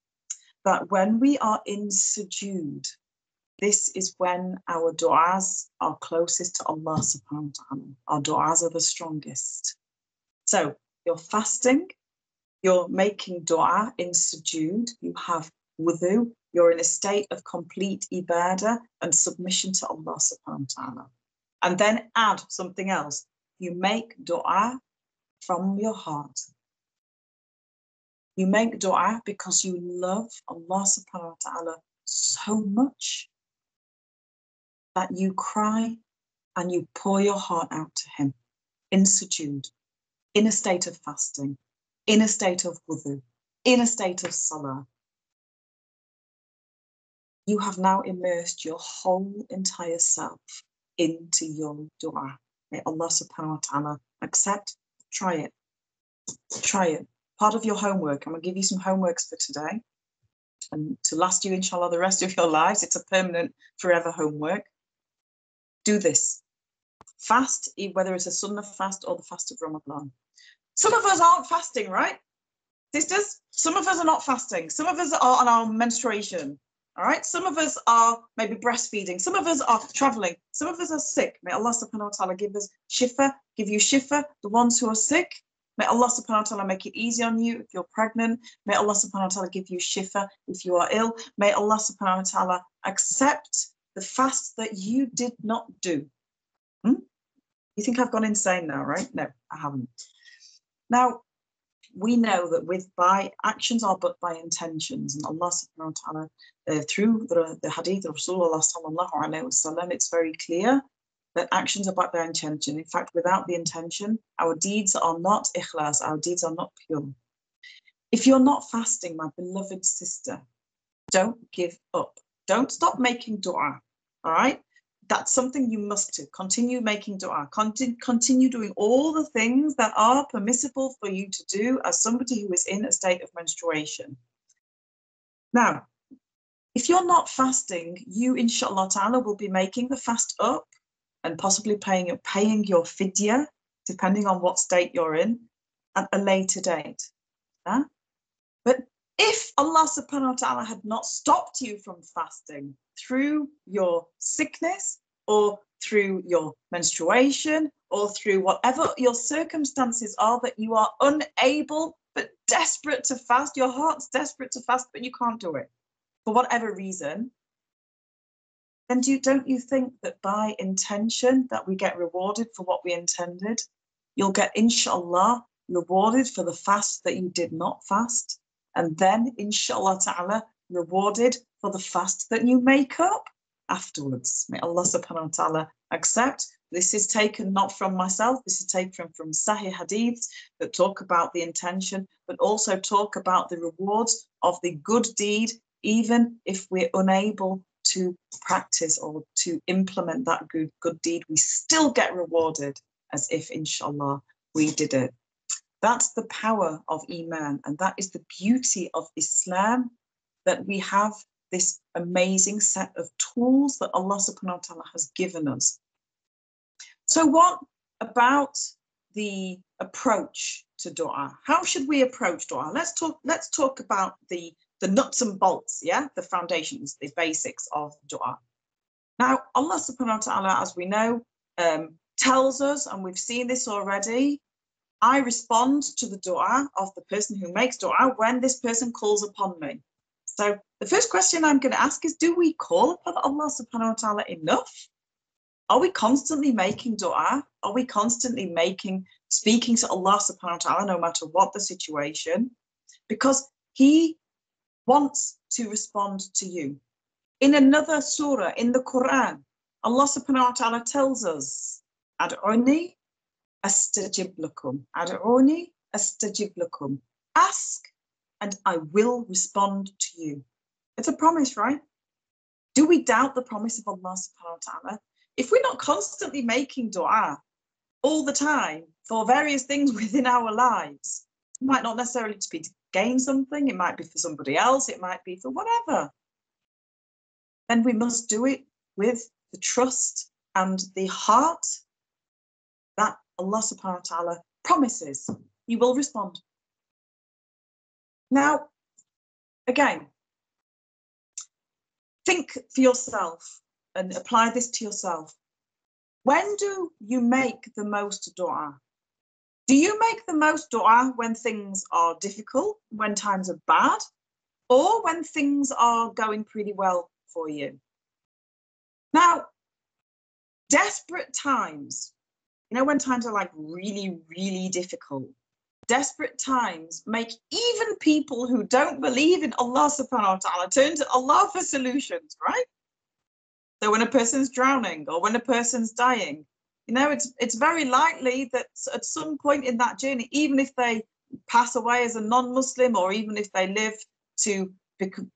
that when we are in sujood, this is when our du'as are closest to Allah subhanahu wa ta'ala. Our du'as are the strongest. So you're fasting, you're making du'a in sujood, you have wudu, you're in a state of complete ibadah and submission to Allah subhanahu wa ta'ala. And then add something else. You make du'a from your heart. You make du'a because you love Allah subhanahu wa ta'ala so much that you cry and you pour your heart out to him in sujood, in a state of fasting, in a state of wudu, in a state of salah. You have now immersed your whole entire self into your du'a. May Allah subhanahu wa ta'ala accept. Try it. Try it. Part of your homework. I'm going to give you some homeworks for today and to last you, inshallah, the rest of your lives. It's a permanent, forever homework. Do this. Fast, whether it's a sunnah fast or the fast of Ramadan. Some of us aren't fasting, right? Sisters, some of us are not fasting. Some of us are on our menstruation. All right. Some of us are maybe breastfeeding. Some of us are traveling. Some of us are sick. May Allah subhanahu wa ta'ala give us shifa, give you shifa, the ones who are sick. May Allah subhanahu wa ta'ala make it easy on you if you're pregnant. May Allah subhanahu wa ta'ala give you shifa if you are ill. May Allah subhanahu wa ta'ala accept the fast that you did not do. You think I've gone insane now, right? No, I haven't. Now, we know that by actions are but by intentions, and Allah subhanahu wa ta'ala, through the hadith of Rasulullah sallallahu alayhi wa sallam, it's very clear that actions are but by intention. In fact, without the intention, our deeds are not ikhlas, our deeds are not pure. If you're not fasting, my beloved sister, don't give up. Don't stop making dua, all right? That's something you must do. Continue making dua. Continue doing all the things that are permissible for you to do as somebody who is in a state of menstruation. Now, if you're not fasting, you, inshallah ta'ala, will be making the fast up and possibly paying your fidya, depending on what state you're in, at a later date. But if Allah subhanahu wa ta'ala had not stopped you from fasting through your sickness or through your menstruation or through whatever your circumstances are that you are unable but desperate to fast, your heart's desperate to fast, but you can't do it for whatever reason, then don't you think that by intention that we get rewarded for what we intended? You'll get, inshallah, rewarded for the fast that you did not fast. And then, inshallah ta'ala, rewarded for the fast that you make up afterwards. May Allah subhanahu wa ta'ala accept. This is taken not from myself, this is taken from Sahih hadiths that talk about the intention, but also talk about the rewards of the good deed, even if we're unable to practice or to implement that good deed, we still get rewarded as if, inshallah, we did it. That's the power of Iman, and that is the beauty of Islam, that we have this amazing set of tools that Allah subhanahu wa ta'ala has given us. So what about the approach to dua? How should we approach dua? Let's talk about the nuts and bolts, the foundations, the basics of dua. Now, Allah subhanahu wa ta'ala, as we know, tells us, and we've seen this already, I respond to the dua of the person who makes dua when this person calls upon me. So the first question I'm going to ask is, do we call upon Allah subhanahu wa ta'ala enough? Are we constantly making dua? Are we constantly speaking to Allah subhanahu wa ta'ala no matter what the situation? Because He wants to respond to you. In another surah in the Quran, Allah subhanahu wa ta'ala tells us, Ad'uni astajib lakum. Ad'uni astajib lakum. Ask and I will respond to you. It's a promise, right? Do we doubt the promise of Allah subhanahu wa ta'ala? If we're not constantly making dua all the time for various things within our lives, it might not necessarily be to gain something, it might be for somebody else, it might be for whatever, then we must do it with the trust and the heart that Allah subhanahu wa ta'ala promises He will respond. Now, again, think for yourself and apply this to yourself. When do you make the most dua? Do you make the most dua when things are difficult, when times are bad, or when things are going pretty well for you? Now, desperate times, when times are like really, really difficult, desperate times make even people who don't believe in Allah subhanahu wa ta'ala turn to Allah for solutions, right? So when a person's drowning or when a person's dying, it's very likely that at some point in that journey, even if they pass away as a non-Muslim or even if they live to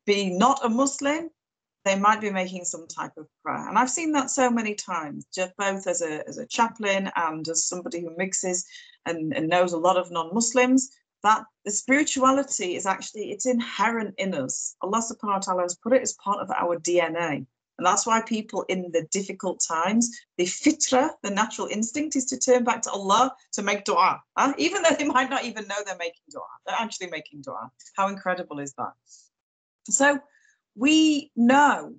be not a Muslim, they might be making some type of prayer. And I've seen that so many times, just both as a chaplain and as somebody who mixes and knows a lot of non-Muslims, that the spirituality is actually, it's inherent in us. Allah subhanahu wa ta'ala has put it as part of our DNA. And that's why people in the difficult times, the fitra, the natural instinct, is to turn back to Allah to make dua. Even though they might not even know they're making dua. They're actually making dua. How incredible is that? So we know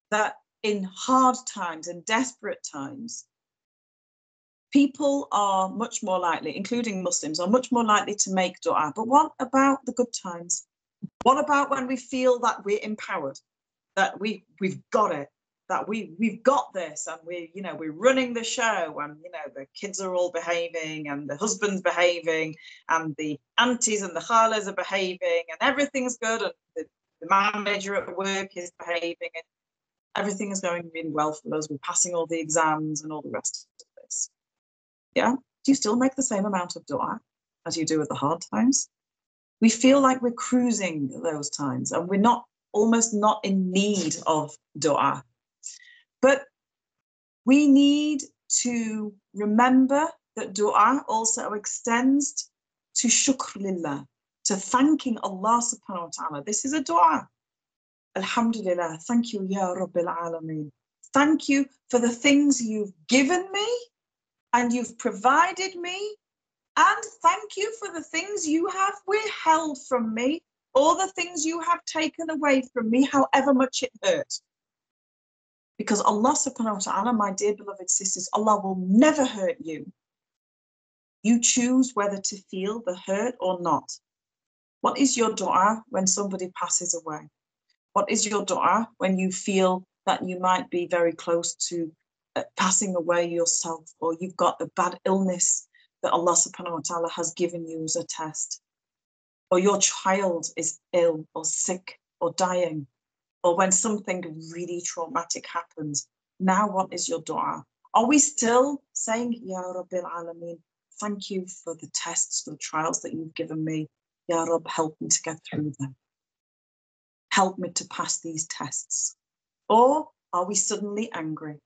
that in hard times and desperate times, people are much more likely, including Muslims, are much more likely to make dua. But what about the good times? What about when we feel that we're empowered? That we've got it, that we've got this, and we're running the show, and the kids are all behaving, and the husband's behaving, and the aunties and the khalas are behaving, and everything's good, and the manager at work is behaving, and everything is going really well for us. We're passing all the exams and all the rest of this. Yeah, do you still make the same amount of dua as you do at the hard times? We feel like we're cruising those times, and we're almost not in need of dua. But we need to remember that dua also extends to shukr lillah, to thanking Allah subhanahu wa ta'ala. This is a dua. Alhamdulillah, thank you, Ya Rabbil Alameen. Thank you for the things you've given me and you've provided me, and thank you for the things you have withheld from me, or the things you have taken away from me, however much it hurt. Because Allah subhanahu wa ta'ala, my dear beloved sisters, Allah will never hurt you. You choose whether to feel the hurt or not. What is your dua when somebody passes away? What is your dua when you feel that you might be very close to passing away yourself, or you've got a bad illness that Allah subhanahu wa ta'ala has given you as a test? Or your child is ill or sick or dying, or when something really traumatic happens. Now what is your dua? Are we still saying, Ya Rabbil Alameen, thank you for the tests, for the trials that you've given me. Ya Rabb, help me to get through them. Help me to pass these tests. Or are we suddenly angry?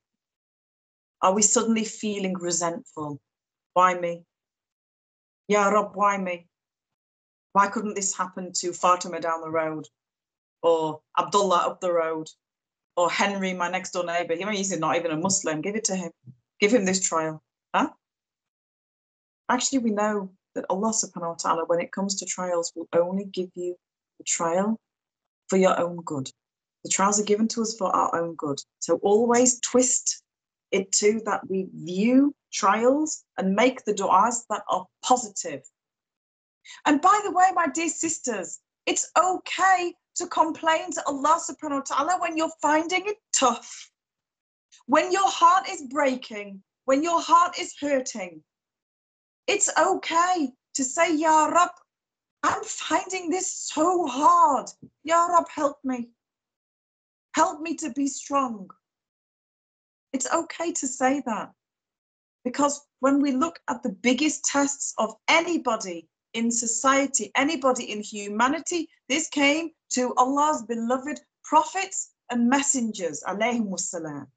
Are we suddenly feeling resentful? Why me? Ya Rabb, why me? Why couldn't this happen to Fatima down the road, or Abdullah up the road, or Henry, my next door neighbor? He's not even a Muslim. Give it to him. Give him this trial. Actually, we know that Allah subhanahu wa ta'ala, when it comes to trials, will only give you the trial for your own good. The trials are given to us for our own good. So always twist it to that we view trials and make the du'as that are positive. And by the way, my dear sisters, it's okay to complain to Allah subhanahu wa ta'ala when you're finding it tough, when your heart is breaking, when your heart is hurting. It's okay to say, Ya Rab, I'm finding this so hard. Ya Rab, help me. Help me to be strong. It's okay to say that. Because when we look at the biggest tests of anybody in society, anybody in humanity, this came to Allah's beloved prophets and messengers, alayhimus salam.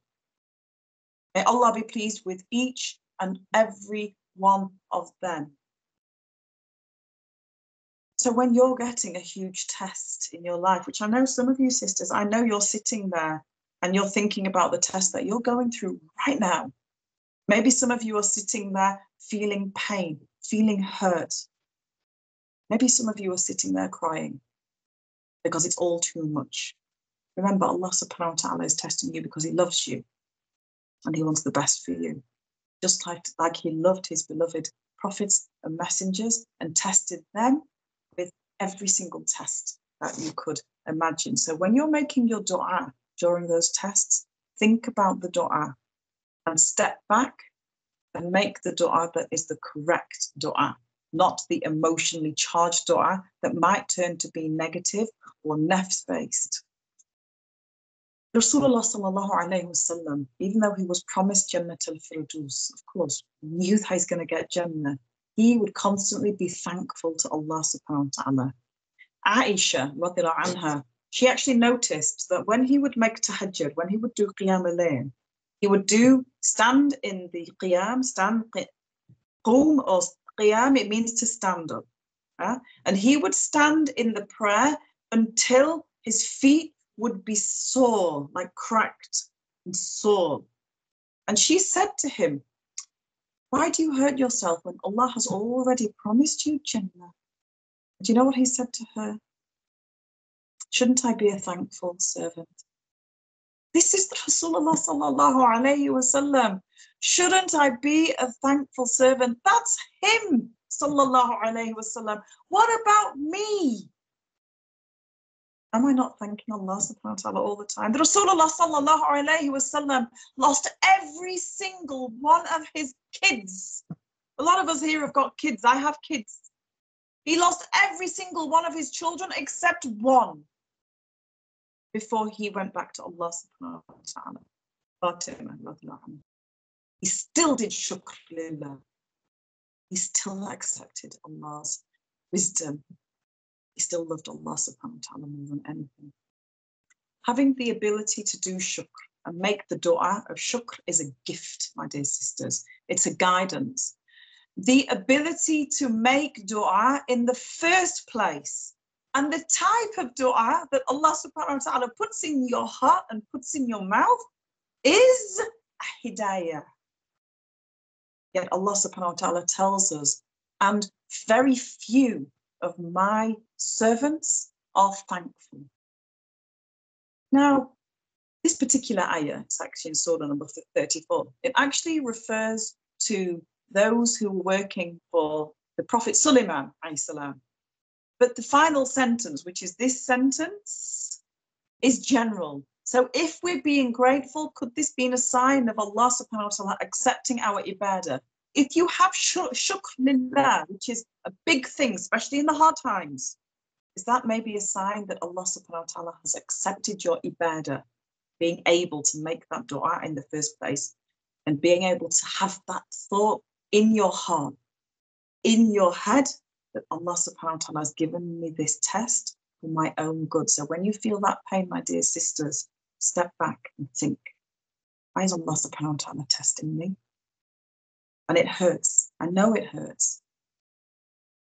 May Allah be pleased with each and every one of them. So when you're getting a huge test in your life, which I know some of you sisters, I know you're sitting there and you're thinking about the test that you're going through right now. Maybe some of you are sitting there feeling pain, feeling hurt. Maybe some of you are sitting there crying because it's all too much. Remember, Allah subhanahu wa ta'ala is testing you because he loves you and he wants the best for you. Just like he loved his beloved prophets and messengers and tested them with every single test that you could imagine. So when you're making your dua during those tests, think about the dua and step back and make the dua that is the correct dua, not the emotionally charged dua that might turn to be negative or nafs-based. Rasulullah sallallahu alayhi wasallam, even though he was promised Jannat al-Firdaus, of course, knew that he's going to get Jannah, he would constantly be thankful to Allah subhanahu wa ta'ala. Aisha, radiallahu anha, she actually noticed that when he would make tahajjud, when he would do qiyam al-layl, he would stand in the qiyam, qum or qiyam, it means to stand up. And he would stand in the prayer until his feet would be sore, like cracked and sore. And she said to him, why do you hurt yourself when Allah has already promised you Jannah? Do you know what he said to her? Shouldn't I be a thankful servant? This is Rasulullah sallallahu alayhi wasallam. Shouldn't I be a thankful servant? That's him, sallallahu alayhi wasallam. What about me? Am I not thanking Allah subhanahu wa ta'ala all the time? The Rasulullah sallallahu alayhi wasallam lost every single one of his kids. A lot of us here have got kids. I have kids. He lost every single one of his children except one before he went back to Allah subhanahu wa ta'ala. Fatima, he still did shukr lillah. He still accepted Allah's wisdom. He still loved Allah subhanahu wa ta'ala more than anything. Having the ability to do shukr and make the dua of shukr is a gift, my dear sisters. It's a guidance. The ability to make dua in the first place and the type of dua that Allah subhanahu wa ta'ala puts in your heart and puts in your mouth is hidayah. Yet Allah subhanahu wa ta'ala tells us, and very few of my servants are thankful. Now, this particular ayah, it's actually in Surah number 34, it actually refers to those who were working for the Prophet Sulaiman alayhi salam. But the final sentence, which is this sentence, is general. So if we're being grateful, could this be a sign of Allah subhanahu wa ta'ala accepting our ibadah? If you have shukr lillah, which is a big thing, especially in the hard times, is that maybe a sign that Allah subhanahu wa ta'ala has accepted your ibadah, being able to make that dua in the first place and being able to have that thought in your heart, in your head, that Allah subhanahu wa ta'ala has given me this test for my own good. So when you feel that pain, my dear sisters, step back and think, why is Allah subhanahu wa ta'ala testing me? And it hurts. I know it hurts.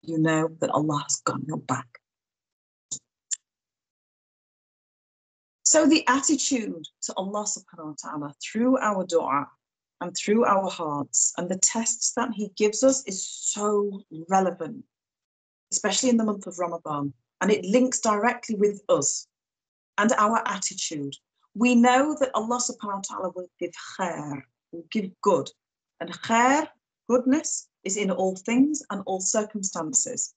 You know that Allah has got your back. So the attitude to Allah subhanahu wa ta'ala through our dua and through our hearts and the tests that he gives us is so relevant, especially in the month of Ramadan. And it links directly with us and our attitude. We know that Allah subhanahu wa ta'ala will give khair, will give good. And khair, goodness, is in all things and all circumstances.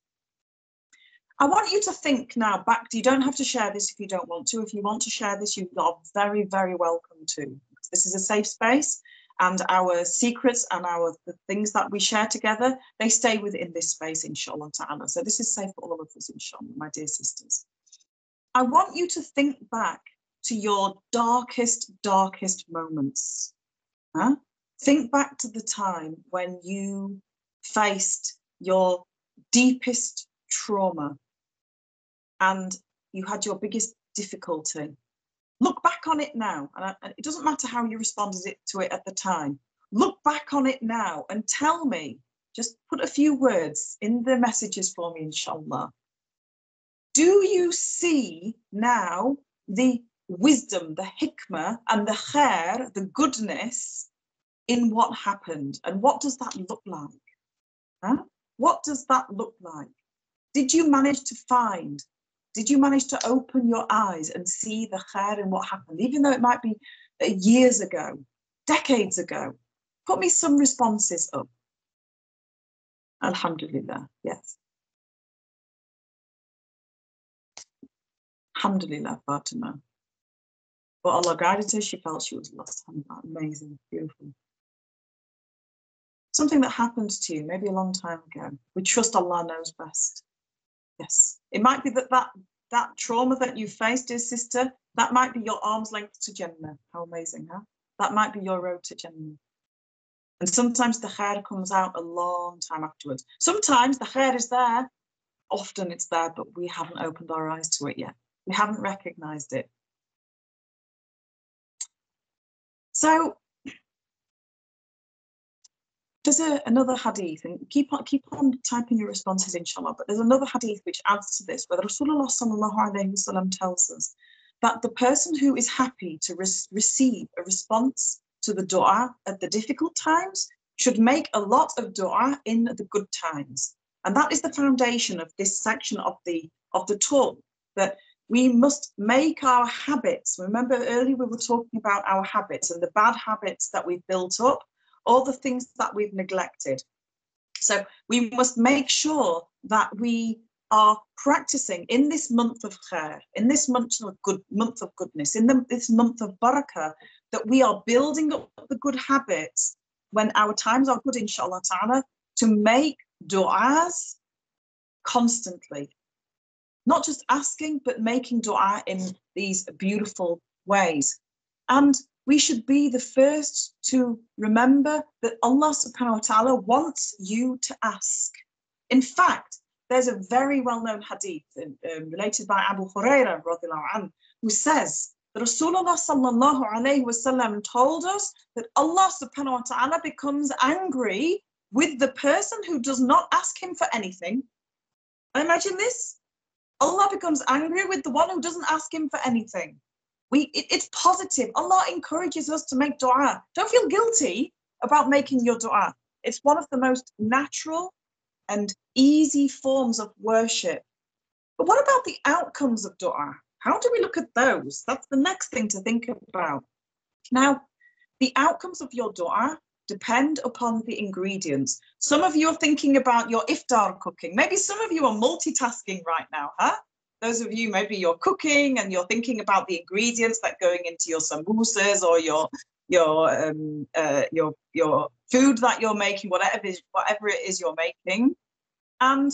I want you to think now back. You don't have to share this if you don't want to. If you want to share this, you are very, very welcome to. This is a safe space, and our secrets and the things that we share together, they stay within this space, inshallah ta'ala. So this is safe for all of us, inshallah, my dear sisters. I want you to think back to your darkest moments. Huh? Think back to the time when you faced your deepest trauma and you had your biggest difficulty. Look back on it now, and it doesn't matter how you responded to it at the time. Look back on it now and tell me, just put a few words in the messages for me, inshallah. Do you see now the wisdom, the hikmah, and the khair, the goodness in what happened? And what does that look like? Huh? What does that look like? Did you manage to find? Did you manage to open your eyes and see the khair in what happened, even though it might be years ago, decades ago? Put me some responses up. Alhamdulillah, yes. Alhamdulillah, Fatima. But Allah guided her, she felt she was lost. Amazing, beautiful. Something that happened to you maybe a long time ago. We trust Allah knows best. Yes. It might be that trauma that you faced, dear sister, that might be your arm's length to Jannah. How amazing, huh? That might be your road to Jannah. And sometimes the khair comes out a long time afterwards. Sometimes the khair is there. Often it's there, but we haven't opened our eyes to it yet. We haven't recognized it. So there's another hadith, and keep on typing your responses, inshallah, but there's another hadith which adds to this, where Rasulullah sallallahu alayhi wasallam tells us that the person who is happy to receive a response to the dua at the difficult times should make a lot of dua in the good times. And that is the foundation of this section of the talk, that we must make our habits. Remember earlier we were talking about our habits and the bad habits that we've built up, all the things that we've neglected. So we must make sure that we are practicing in this month of khair, in this month of goodness, in this month of barakah, that we are building up the good habits when our times are good, inshallah ta'ala, to make du'as constantly. Not just asking, but making dua in these beautiful ways. And we should be the first to remember that Allah subhanahu wa ta'ala wants you to ask. In fact, there's a very well-known hadith related by Abu Hurairah radiallahu anhu, who says that Rasulullah sallallahu alayhi wasallam told us that Allah subhanahu wa ta'ala becomes angry with the person who does not ask him for anything. Imagine this. Allah becomes angry with the one who doesn't ask him for anything. It's positive. Allah encourages us to make dua. Don't feel guilty about making your dua. It's one of the most natural and easy forms of worship. But what about the outcomes of dua? How do we look at those? That's the next thing to think about. Now, the outcomes of your dua depend upon the ingredients. Some of you are thinking about your iftar cooking. Maybe some of you are multitasking right now, huh? Those of you, maybe you're cooking and you're thinking about the ingredients that are going into your samosas or your food that you're making, whatever it is you're making. And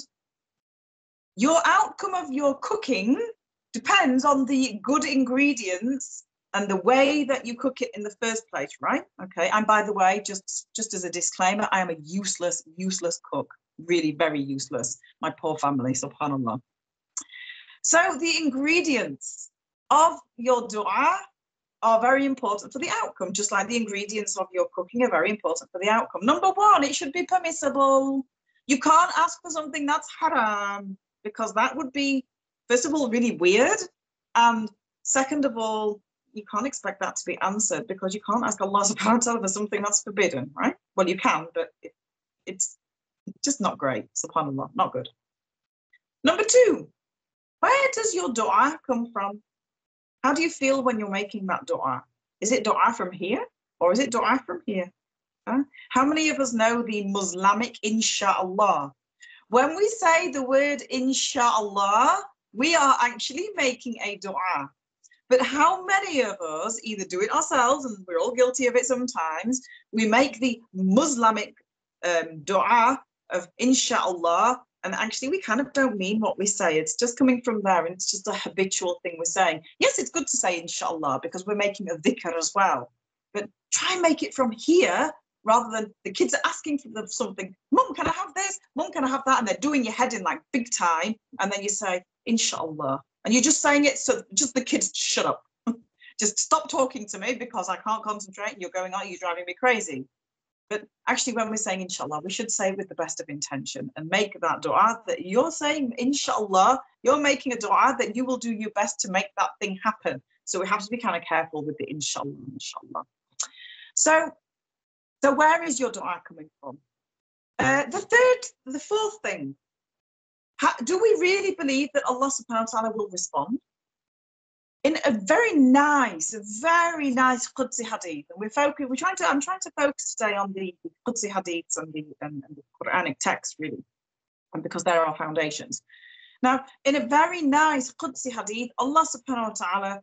your outcome of your cooking depends on the good ingredients and the way that you cook it in the first place, right? Okay. And by the way, just as a disclaimer, I am a useless cook. Really very useless. My poor family, subhanallah. So the ingredients of your dua are very important for the outcome, just like the ingredients of your cooking are very important for the outcome. Number one, it should be permissible. You can't ask for something that's haram, because that would be, first of all, really weird. And second of all, you can't expect that to be answered, because you can't ask Allah subhanahu wa ta'ala for something that's forbidden, right? Well, you can, but it's just not great, subhanallah, not good. Number two, where does your dua come from? How do you feel when you're making that dua? Is it dua from here or is it dua from here? Huh? How many of us know the Muslimic inshallah? When we say the word inshallah, we are actually making a dua. But how many of us either do it ourselves, and we're all guilty of it sometimes, we make the Muslimic dua of inshallah, and actually we kind of don't mean what we say. It's just coming from there, and it's just a habitual thing we're saying. Yes, it's good to say inshallah because we're making a dhikr as well. But try and make it from here rather than the kids are asking for something. Mum, can I have this? Mum, can I have that? And they're doing your head in like big time. And then you say, inshallah. And you're just saying it so just the kids shut up. Just stop talking to me because I can't concentrate. You're going, you're driving me crazy. But actually, when we're saying inshallah, we should say with the best of intention and make that dua that you're saying, inshallah, you're making a dua that you will do your best to make that thing happen. So we have to be kind of careful with the inshallah, inshallah. So where is your dua coming from? The fourth thing, do we really believe that Allah subhanahu wa ta'ala will respond? In a very nice Qudsi hadith, and I'm trying to focus today on the Qudsi hadiths and the Quranic text, really, and because they're our foundations. Now, in a very nice Qudsi hadith, Allah subhanahu wa ta'ala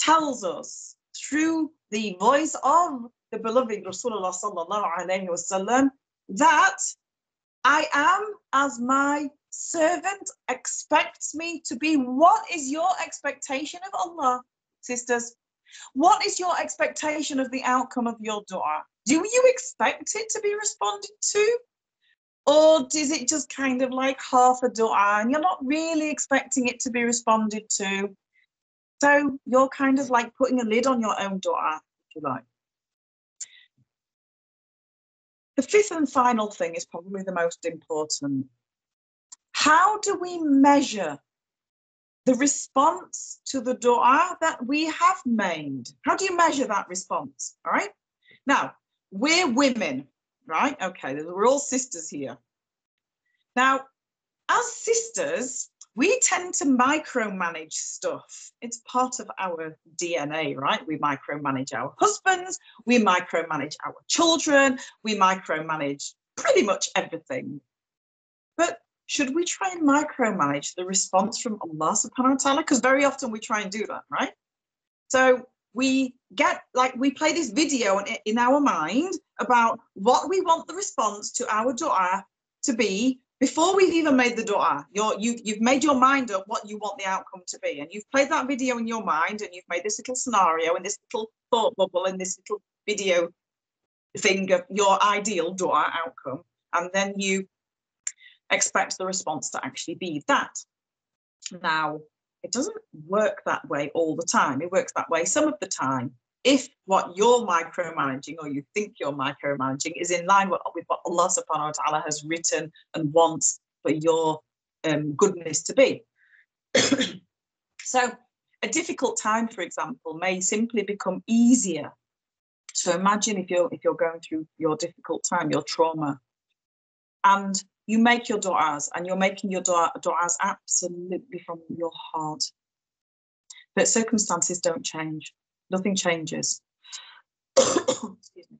tells us through the voice of the beloved Rasulullah sallallahu alayhi wa sallam that I am as my servant expects me to be. What is your expectation of Allah, sisters? What is your expectation of the outcome of your dua? Do you expect it to be responded to? Or is it just kind of like half a dua and you're not really expecting it to be responded to? So you're kind of like putting a lid on your own dua, if you like. The fifth and final thing is probably the most important. How do we measure the response to the dua that we have made? How do you measure that response? All right. Now, we're women, right? Okay, we're all sisters here. Now, as sisters, we tend to micromanage stuff. It's part of our DNA, right? We micromanage our husbands, we micromanage our children, we micromanage pretty much everything. But should we try and micromanage the response from Allah subhanahu wa ta'ala? Because very often we try and do that, right? So we play this video in our mind about what we want the response to our dua to be before we've even made the dua. You've made your mind up what you want the outcome to be. And you've played that video in your mind and you've made this little scenario and this little thought bubble and this little video thing of your ideal dua outcome. And then you expect the response to actually be that. Now, it doesn't work that way all the time. It works that way some of the time if what you're micromanaging or you think you're micromanaging is in line with what Allah subhanahu wa ta'ala has written and wants for your goodness to be. So a difficult time, for example, may simply become easier. So imagine if you're going through your difficult time, your trauma, and you make your du'as, and you're making your du'as absolutely from your heart. But circumstances don't change. Nothing changes. Excuse me.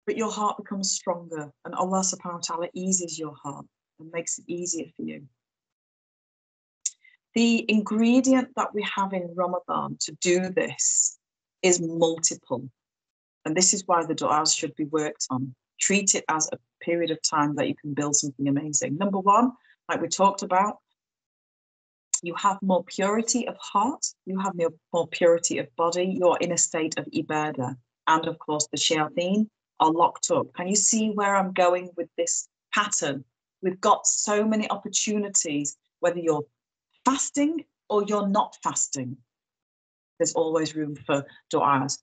But your heart becomes stronger, and Allah subhanahu wa ta'ala eases your heart and makes it easier for you. The ingredient that we have in Ramadan to do this is multiple. And this is why the du'as should be worked on. Treat it as a period of time that you can build something amazing. Number one, like we talked about, you have more purity of heart, you have more purity of body, you're in a state of ibadah. And of course, the shayateen are locked up. Can you see where I'm going with this pattern? We've got so many opportunities, whether you're fasting or you're not fasting. There's always room for du'as.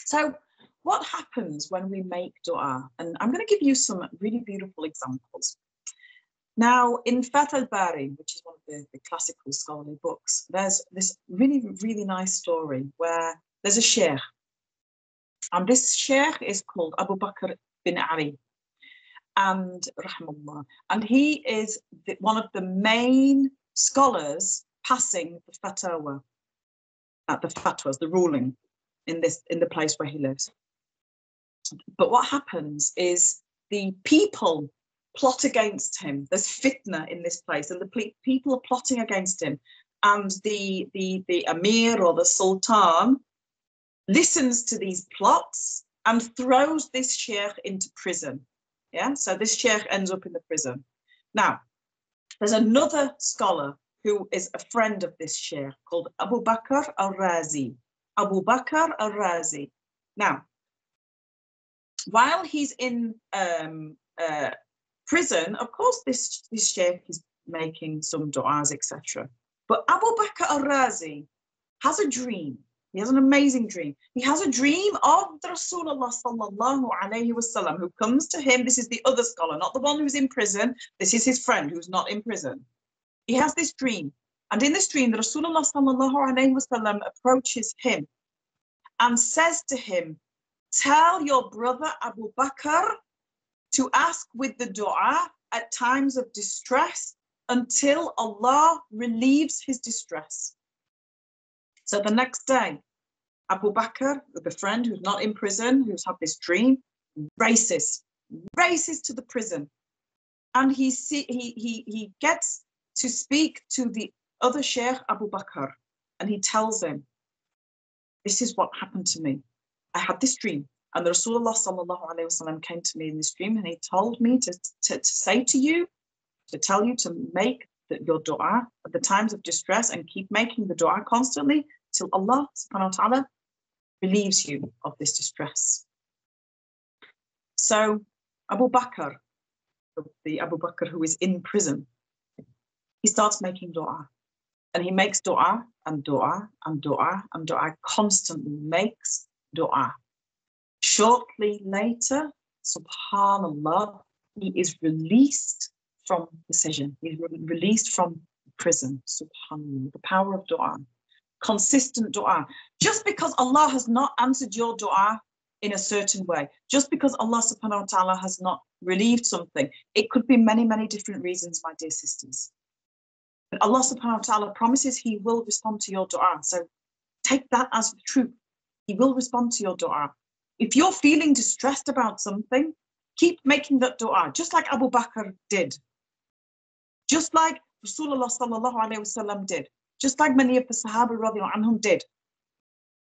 So what happens when we make du'a? And I'm going to give you some really beautiful examples. Now, in Fath al-Bari, which is one of the classical scholarly books, there's this really, really nice story where there's a sheikh. And this sheikh is called Abu Bakr bin Ali. And rahmallah. And he is one of the main scholars passing the fatwa, the fatwas, the ruling in the place where he lives. But what happens is the people plot against him. There's fitna in this place, and the people are plotting against him. And the Amir or the Sultan listens to these plots and throws this sheikh into prison. Yeah, so this sheikh ends up in the prison. Now, there's another scholar who is a friend of this sheikh called Abu Bakr al-Razi. Abu Bakr al-Razi. Now, while he's in prison, of course, this sheikh is making some du'as, etc. But Abu Bakr al-Razi has a dream. He has an amazing dream. He has a dream of the Rasulullah sallallahu alayhi wasallam who comes to him. This is the other scholar, not the one who's in prison. This is his friend who's not in prison. He has this dream. And in this dream, the Rasulullah sallallahu alayhi wasallam approaches him and says to him, tell your brother Abu Bakr to ask with the dua at times of distress until Allah relieves his distress. So the next day, Abu Bakr, the friend who's not in prison, who's had this dream, races to the prison. And he gets to speak to the other Sheikh Abu Bakr, and he tells him, this is what happened to me. I had this dream, and the Rasulullah sallallahu alayhi wasallam came to me in this dream, and he told me to say to you, to tell you to make your dua at the times of distress and keep making the dua constantly till Allah subhanahu wa ta'ala relieves you of this distress. So Abu Bakr, the Abu Bakr who is in prison, he starts making dua. And he makes dua and dua and dua and dua, constantly makes dua. Shortly later, subhanallah, he is released from decision. He's released from prison. Subhanallah, the power of dua. Consistent dua. Just because Allah has not answered your dua in a certain way, just because Allah subhanahu wa ta'ala has not relieved something, it could be many, many different reasons, my dear sisters. But Allah subhanahu wa ta'ala promises he will respond to your dua. So take that as the truth. He will respond to your dua. If you're feeling distressed about something, keep making that dua, just like Abu Bakr did. Just like Rasulullah sallallahu alayhi wasallam did. Just like many of the Sahaba radiallahu anhum did.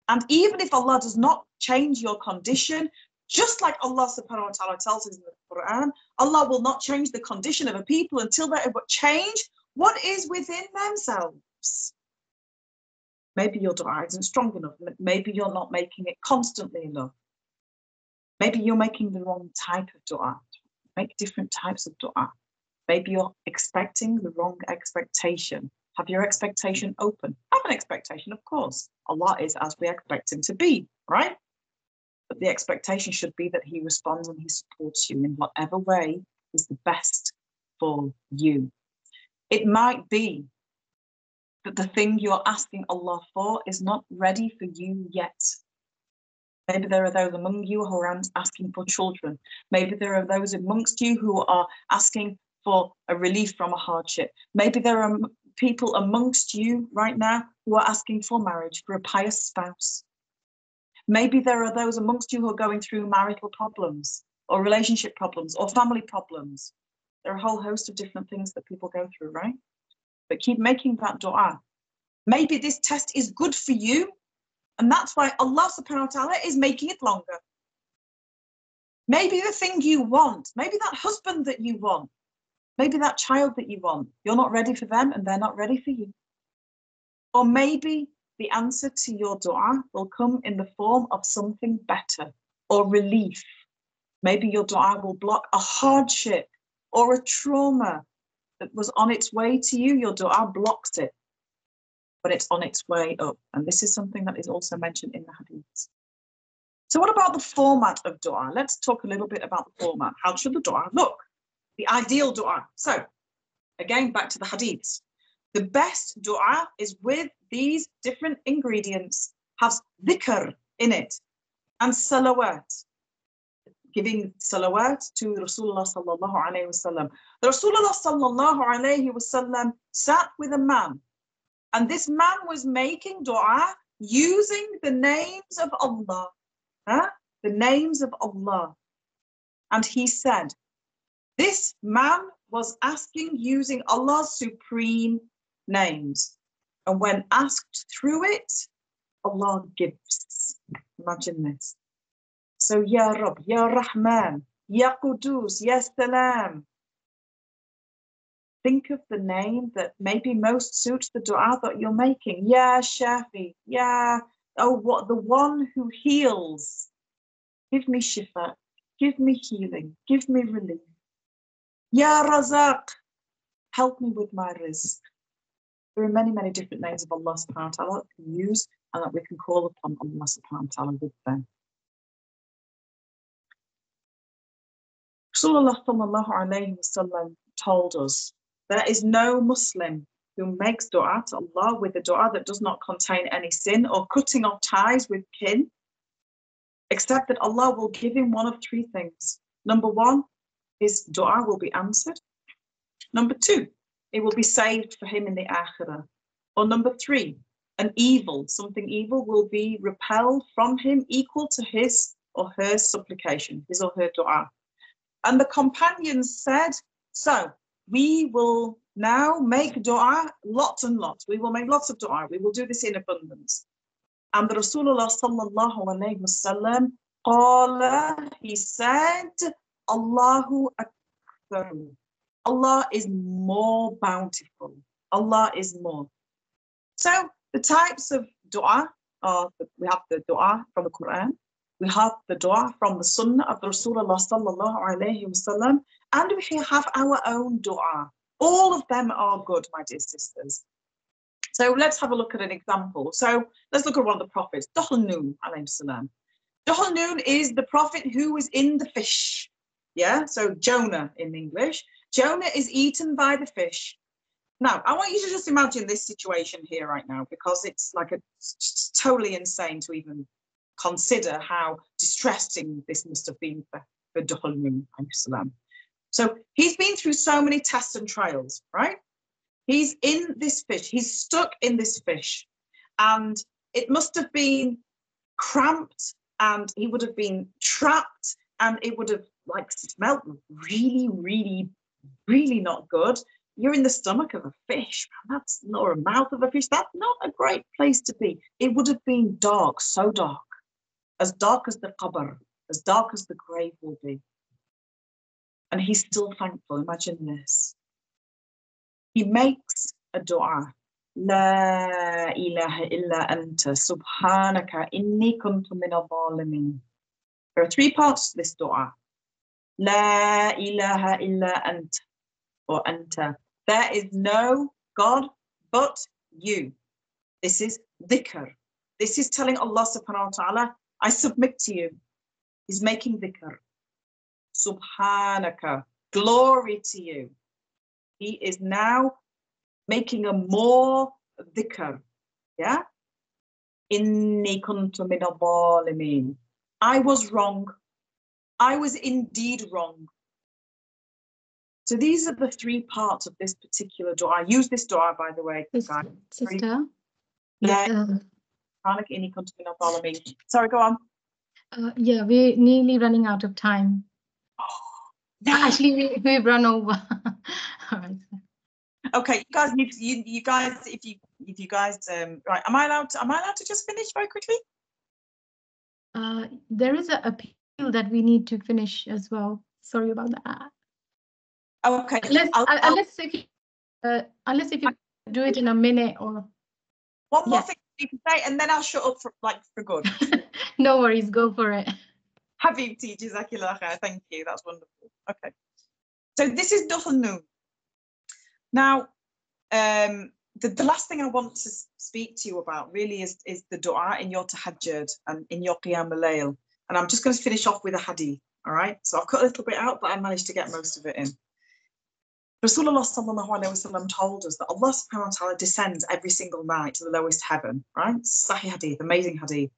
And even if Allah does not change your condition, just like Allah subhanahu wa ta'ala tells us in the Quran, Allah will not change the condition of a people until they change what is within themselves. Maybe your dua isn't strong enough. Maybe you're not making it constantly enough. Maybe you're making the wrong type of dua. Make different types of dua. Maybe you're expecting the wrong expectation. Have your expectation open. Have an expectation, of course. Allah is as we expect him to be, right? But the expectation should be that he responds and he supports you in whatever way is the best for you. It might be that the thing you're asking Allah for is not ready for you yet. Maybe there are those among you who are asking for children. Maybe there are those amongst you who are asking for a relief from a hardship. Maybe there are people amongst you right now who are asking for marriage, for a pious spouse. Maybe there are those amongst you who are going through marital problems or relationship problems or family problems. There are a whole host of different things that people go through, right? But keep making that dua. Maybe this test is good for you, and that's why Allah subhanahu wa ta'ala is making it longer. Maybe the thing you want, maybe that husband that you want, maybe that child that you want, you're not ready for them and they're not ready for you. Or maybe the answer to your dua will come in the form of something better or relief. Maybe your dua will block a hardship or a trauma that was on its way to you. Your dua blocks it, but it's on its way up. And this is something that is also mentioned in the hadiths. So what about the format of dua? Let's talk a little bit about the format. How should the dua look? The ideal dua. So again, back to the hadiths. The best dua is with these different ingredients, has dhikr in it and salawat. Giving salawat to Rasulullah sallallahu alayhi wasallam. The Rasulullah sallallahu alayhi wasallam sat with a man, and this man was making dua using the names of Allah. The names of Allah. And he said, this man was asking using Allah's supreme names. And when asked through it, Allah gives. Imagine this. So, Ya Rab, Ya Rahman, Ya Qudus, Ya Salam. Think of the name that maybe most suits the dua that you're making. Ya Shafi, Ya Oh, what the one who heals. Give me shifa. Give me healing. Give me relief. Ya Razaq. Help me with my rizq. There are many, many different names of Allah subhanahu wa ta'ala that we can use and that we can call upon Allah subhanahu wa ta'ala with them. Rasulullah sallallahu alayhi wasallam told us there is no Muslim who makes dua to Allah with a dua that does not contain any sin or cutting off ties with kin, except that Allah will give him one of three things. Number one, his dua will be answered. Number two, it will be saved for him in the akhirah. Or number three, something evil will be repelled from him equal to his or her supplication, his or her dua. And the companions said, so we will now make dua lots and lots. We will make lots of dua. We will do this in abundance. And the Rasulullah sallallahu alayhi wasallam, he said, Allahu Akbar. Allah is more bountiful. Allah is more. So the types of dua are, we have the dua from the Quran, we have the dua from the Sunnah of the Rasulullah sallallahu alayhi wasallam, and we have our own dua. All of them are good, my dear sisters. So let's have a look at an example. So let's look at one of the prophets, Dhuhl-Nun alayhi salam. Dhuhl-Nun is the prophet who was in the fish. Yeah, so Jonah in English. Jonah is eaten by the fish. Now, I want you to just imagine this situation here right now, because it's like it's totally insane to even consider how distressing this must have been for Dhuhl-Nun alayhi salam. So he's been through so many tests and trials, right? He's in this fish. He's stuck in this fish. And it must have been cramped, and he would have been trapped, and it would have like smelled really, really, really not good. You're in the stomach of a fish. That's not, or a mouth of a fish. That's not a great place to be. It would have been dark, so dark as the qabr, as dark as the grave will be. And he's still thankful. Imagine this. He makes a dua. La ilaha illa anta subhanaka inni kuntu min al-zalimin. There are three parts to this dua. La ilaha illa anta, or anta. There is no God but you. This is dhikr. This is telling Allah subhanahu wa ta'ala, I submit to you. He's making dhikr. Subhanaka, glory to you. He is now making a more dhikr. Yeah? Inni kuntu min al-zalimin. I was wrong. I was indeed wrong. So these are the three parts of this particular dua. I use this dua, by the way, guys. Sister? Sorry, go on. Yeah, we're nearly running out of time. No. Actually, we've run over. All right. Okay, you guys, if you guys, right, am I allowed to just finish very quickly? There is an appeal that we need to finish as well. Sorry about that. Okay. Unless if you do it in a minute or. One more thing you can say, and then I'll shut up for good. No worries, go for it. Habibti, Jazakillah khair. Thank you. That's wonderful. Okay. So this is Dhuhl-Nun. Now, the last thing I want to speak to you about really is the dua in your tahajjud and in your qiyam al-layl. And I'm just going to finish off with a hadith. All right. So I've cut a little bit out, but I managed to get most of it in. Rasulullah sallallahu alayhi wasallam told us that Allah subhanahu wa ta'ala descends every single night to the lowest heaven, right? Sahih hadith, amazing hadith.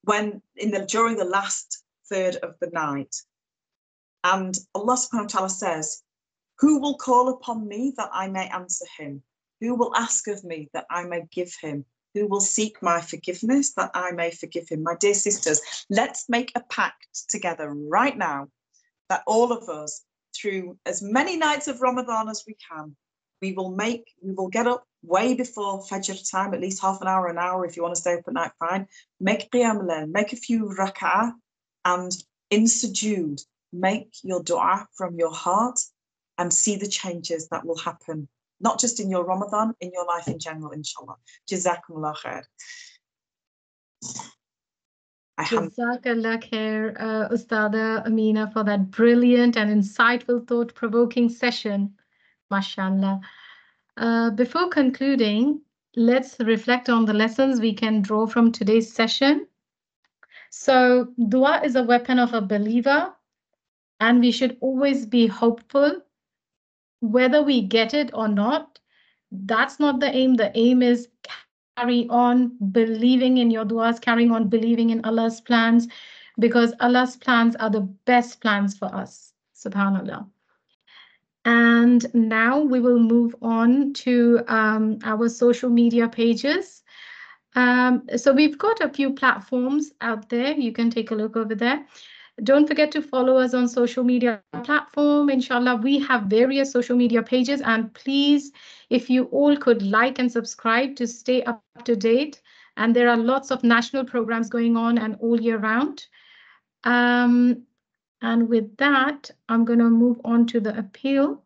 During the last third of the night. And Allah subhanahu wa ta'ala says, who will call upon me that I may answer him? Who will ask of me that I may give him? Who will seek my forgiveness that I may forgive him? My dear sisters, let's make a pact together right now that all of us, through as many nights of Ramadan as we can, we will get up way before Fajr time, at least half an hour, if you want to stay up at night, fine. Make qiyam al-layl, make a few rak'ah, and in sujood, make your dua from your heart and see the changes that will happen, not just in your Ramadan, in your life in general, inshallah. Jazakumullah khair. Jazakallah khair, Ustada Amina, for that brilliant and insightful, thought-provoking session. MashaAllah. Before concluding, let's reflect on the lessons we can draw from today's session. So, dua is a weapon of a believer, and we should always be hopeful, whether we get it or not. That's not the aim. The aim is carry on believing in your duas, carrying on believing in Allah's plans, because Allah's plans are the best plans for us. Subhanallah. And now we will move on to our social media pages. So we've got a few platforms out there. You can take a look over there. Don't forget to follow us on social media platform. Inshallah, we have various social media pages, and please, if you all could like and subscribe to stay up to date. And there are lots of national programs going on and all year round. And with that, I'm going to move on to the appeal.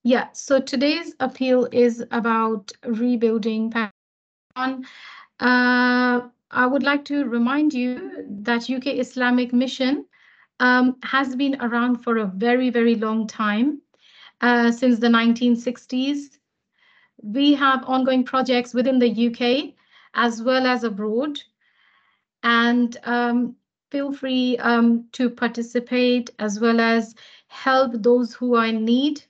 Yeah, so today's appeal is about rebuilding Pakistan. I would like to remind you that UK Islamic Mission has been around for a very, very long time, since the 1960s. We have ongoing projects within the UK as well as abroad. And feel free to participate as well as help those who are in need.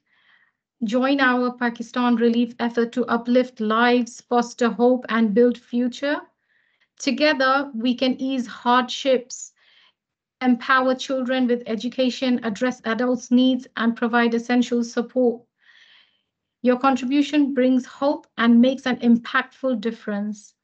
Join our Pakistan relief effort to uplift lives, foster hope, and build future. Together, we can ease hardships, empower children with education, address adults' needs, and provide essential support. Your contribution brings hope and makes an impactful difference.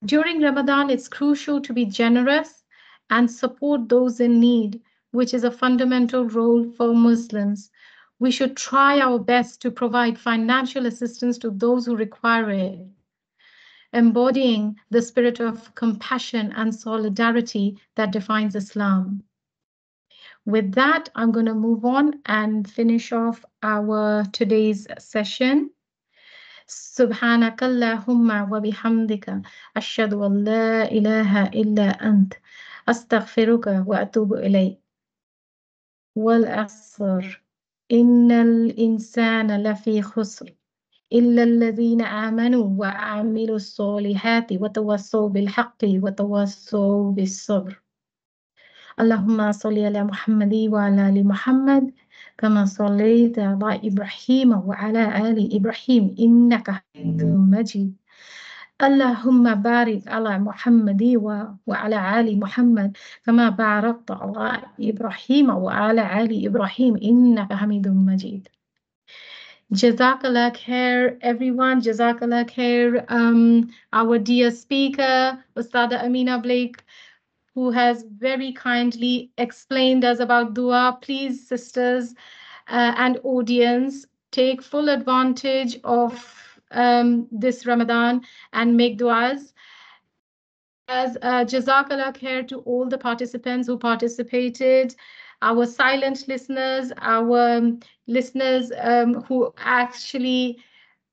During Ramadan, it's crucial to be generous and support those in need, which is a fundamental role for Muslims. We should try our best to provide financial assistance to those who require it, embodying the spirit of compassion and solidarity that defines Islam. With that, I'm going to move on and finish off our today's session. سبحانك اللهم وبحمدك أشهد أن لا إله إلا أنت أستغفرك وأتوب إليك. والعصر إن الإنسان لفي خسر إلا الذين آمنوا وعملوا الصالحات وتواصوا بالحق وتواصوا بالصبر. اللهم صل على محمد وعلى آل محمد كما صليت على إبراهيم وعلى آل إبراهيم إنك حميد مجيد. اللهم بارك على محمد وعلى آل محمد كما باركت على إبراهيم وعلى آل إبراهيم إنك حميد مجيد. Jazakallah khair, everyone. Jazakallah khair, our dear speaker, Ustada Amina Blake, who has very kindly explained us about dua. Please, sisters and audience, take full advantage of this Ramadan and make duas. As Jazakallah khair to all the participants who participated, our silent listeners, our listeners who actually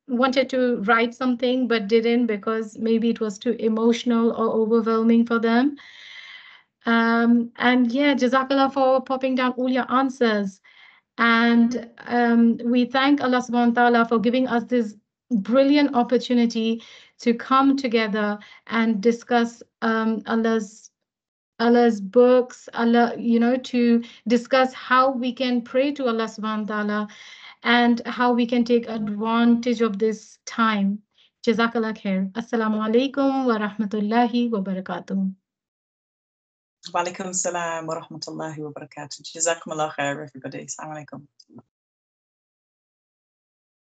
wanted to write something but didn't because maybe it was too emotional or overwhelming for them. And yeah, Jazakallah for popping down all your answers. And we thank Allah subhanahu wa ta'ala for giving us this brilliant opportunity to come together and discuss Allah's books, Allah, to discuss how we can pray to Allah subhanahu wa ta'ala and how we can take advantage of this time. Jazakallah khair. Assalamu alaikum wa rahmatullahi wa barakatuh. Wa alaikum salam wa rahmatullahi wa barakatuh. Jazakumullah khair, everybody. Assalamu alaikum.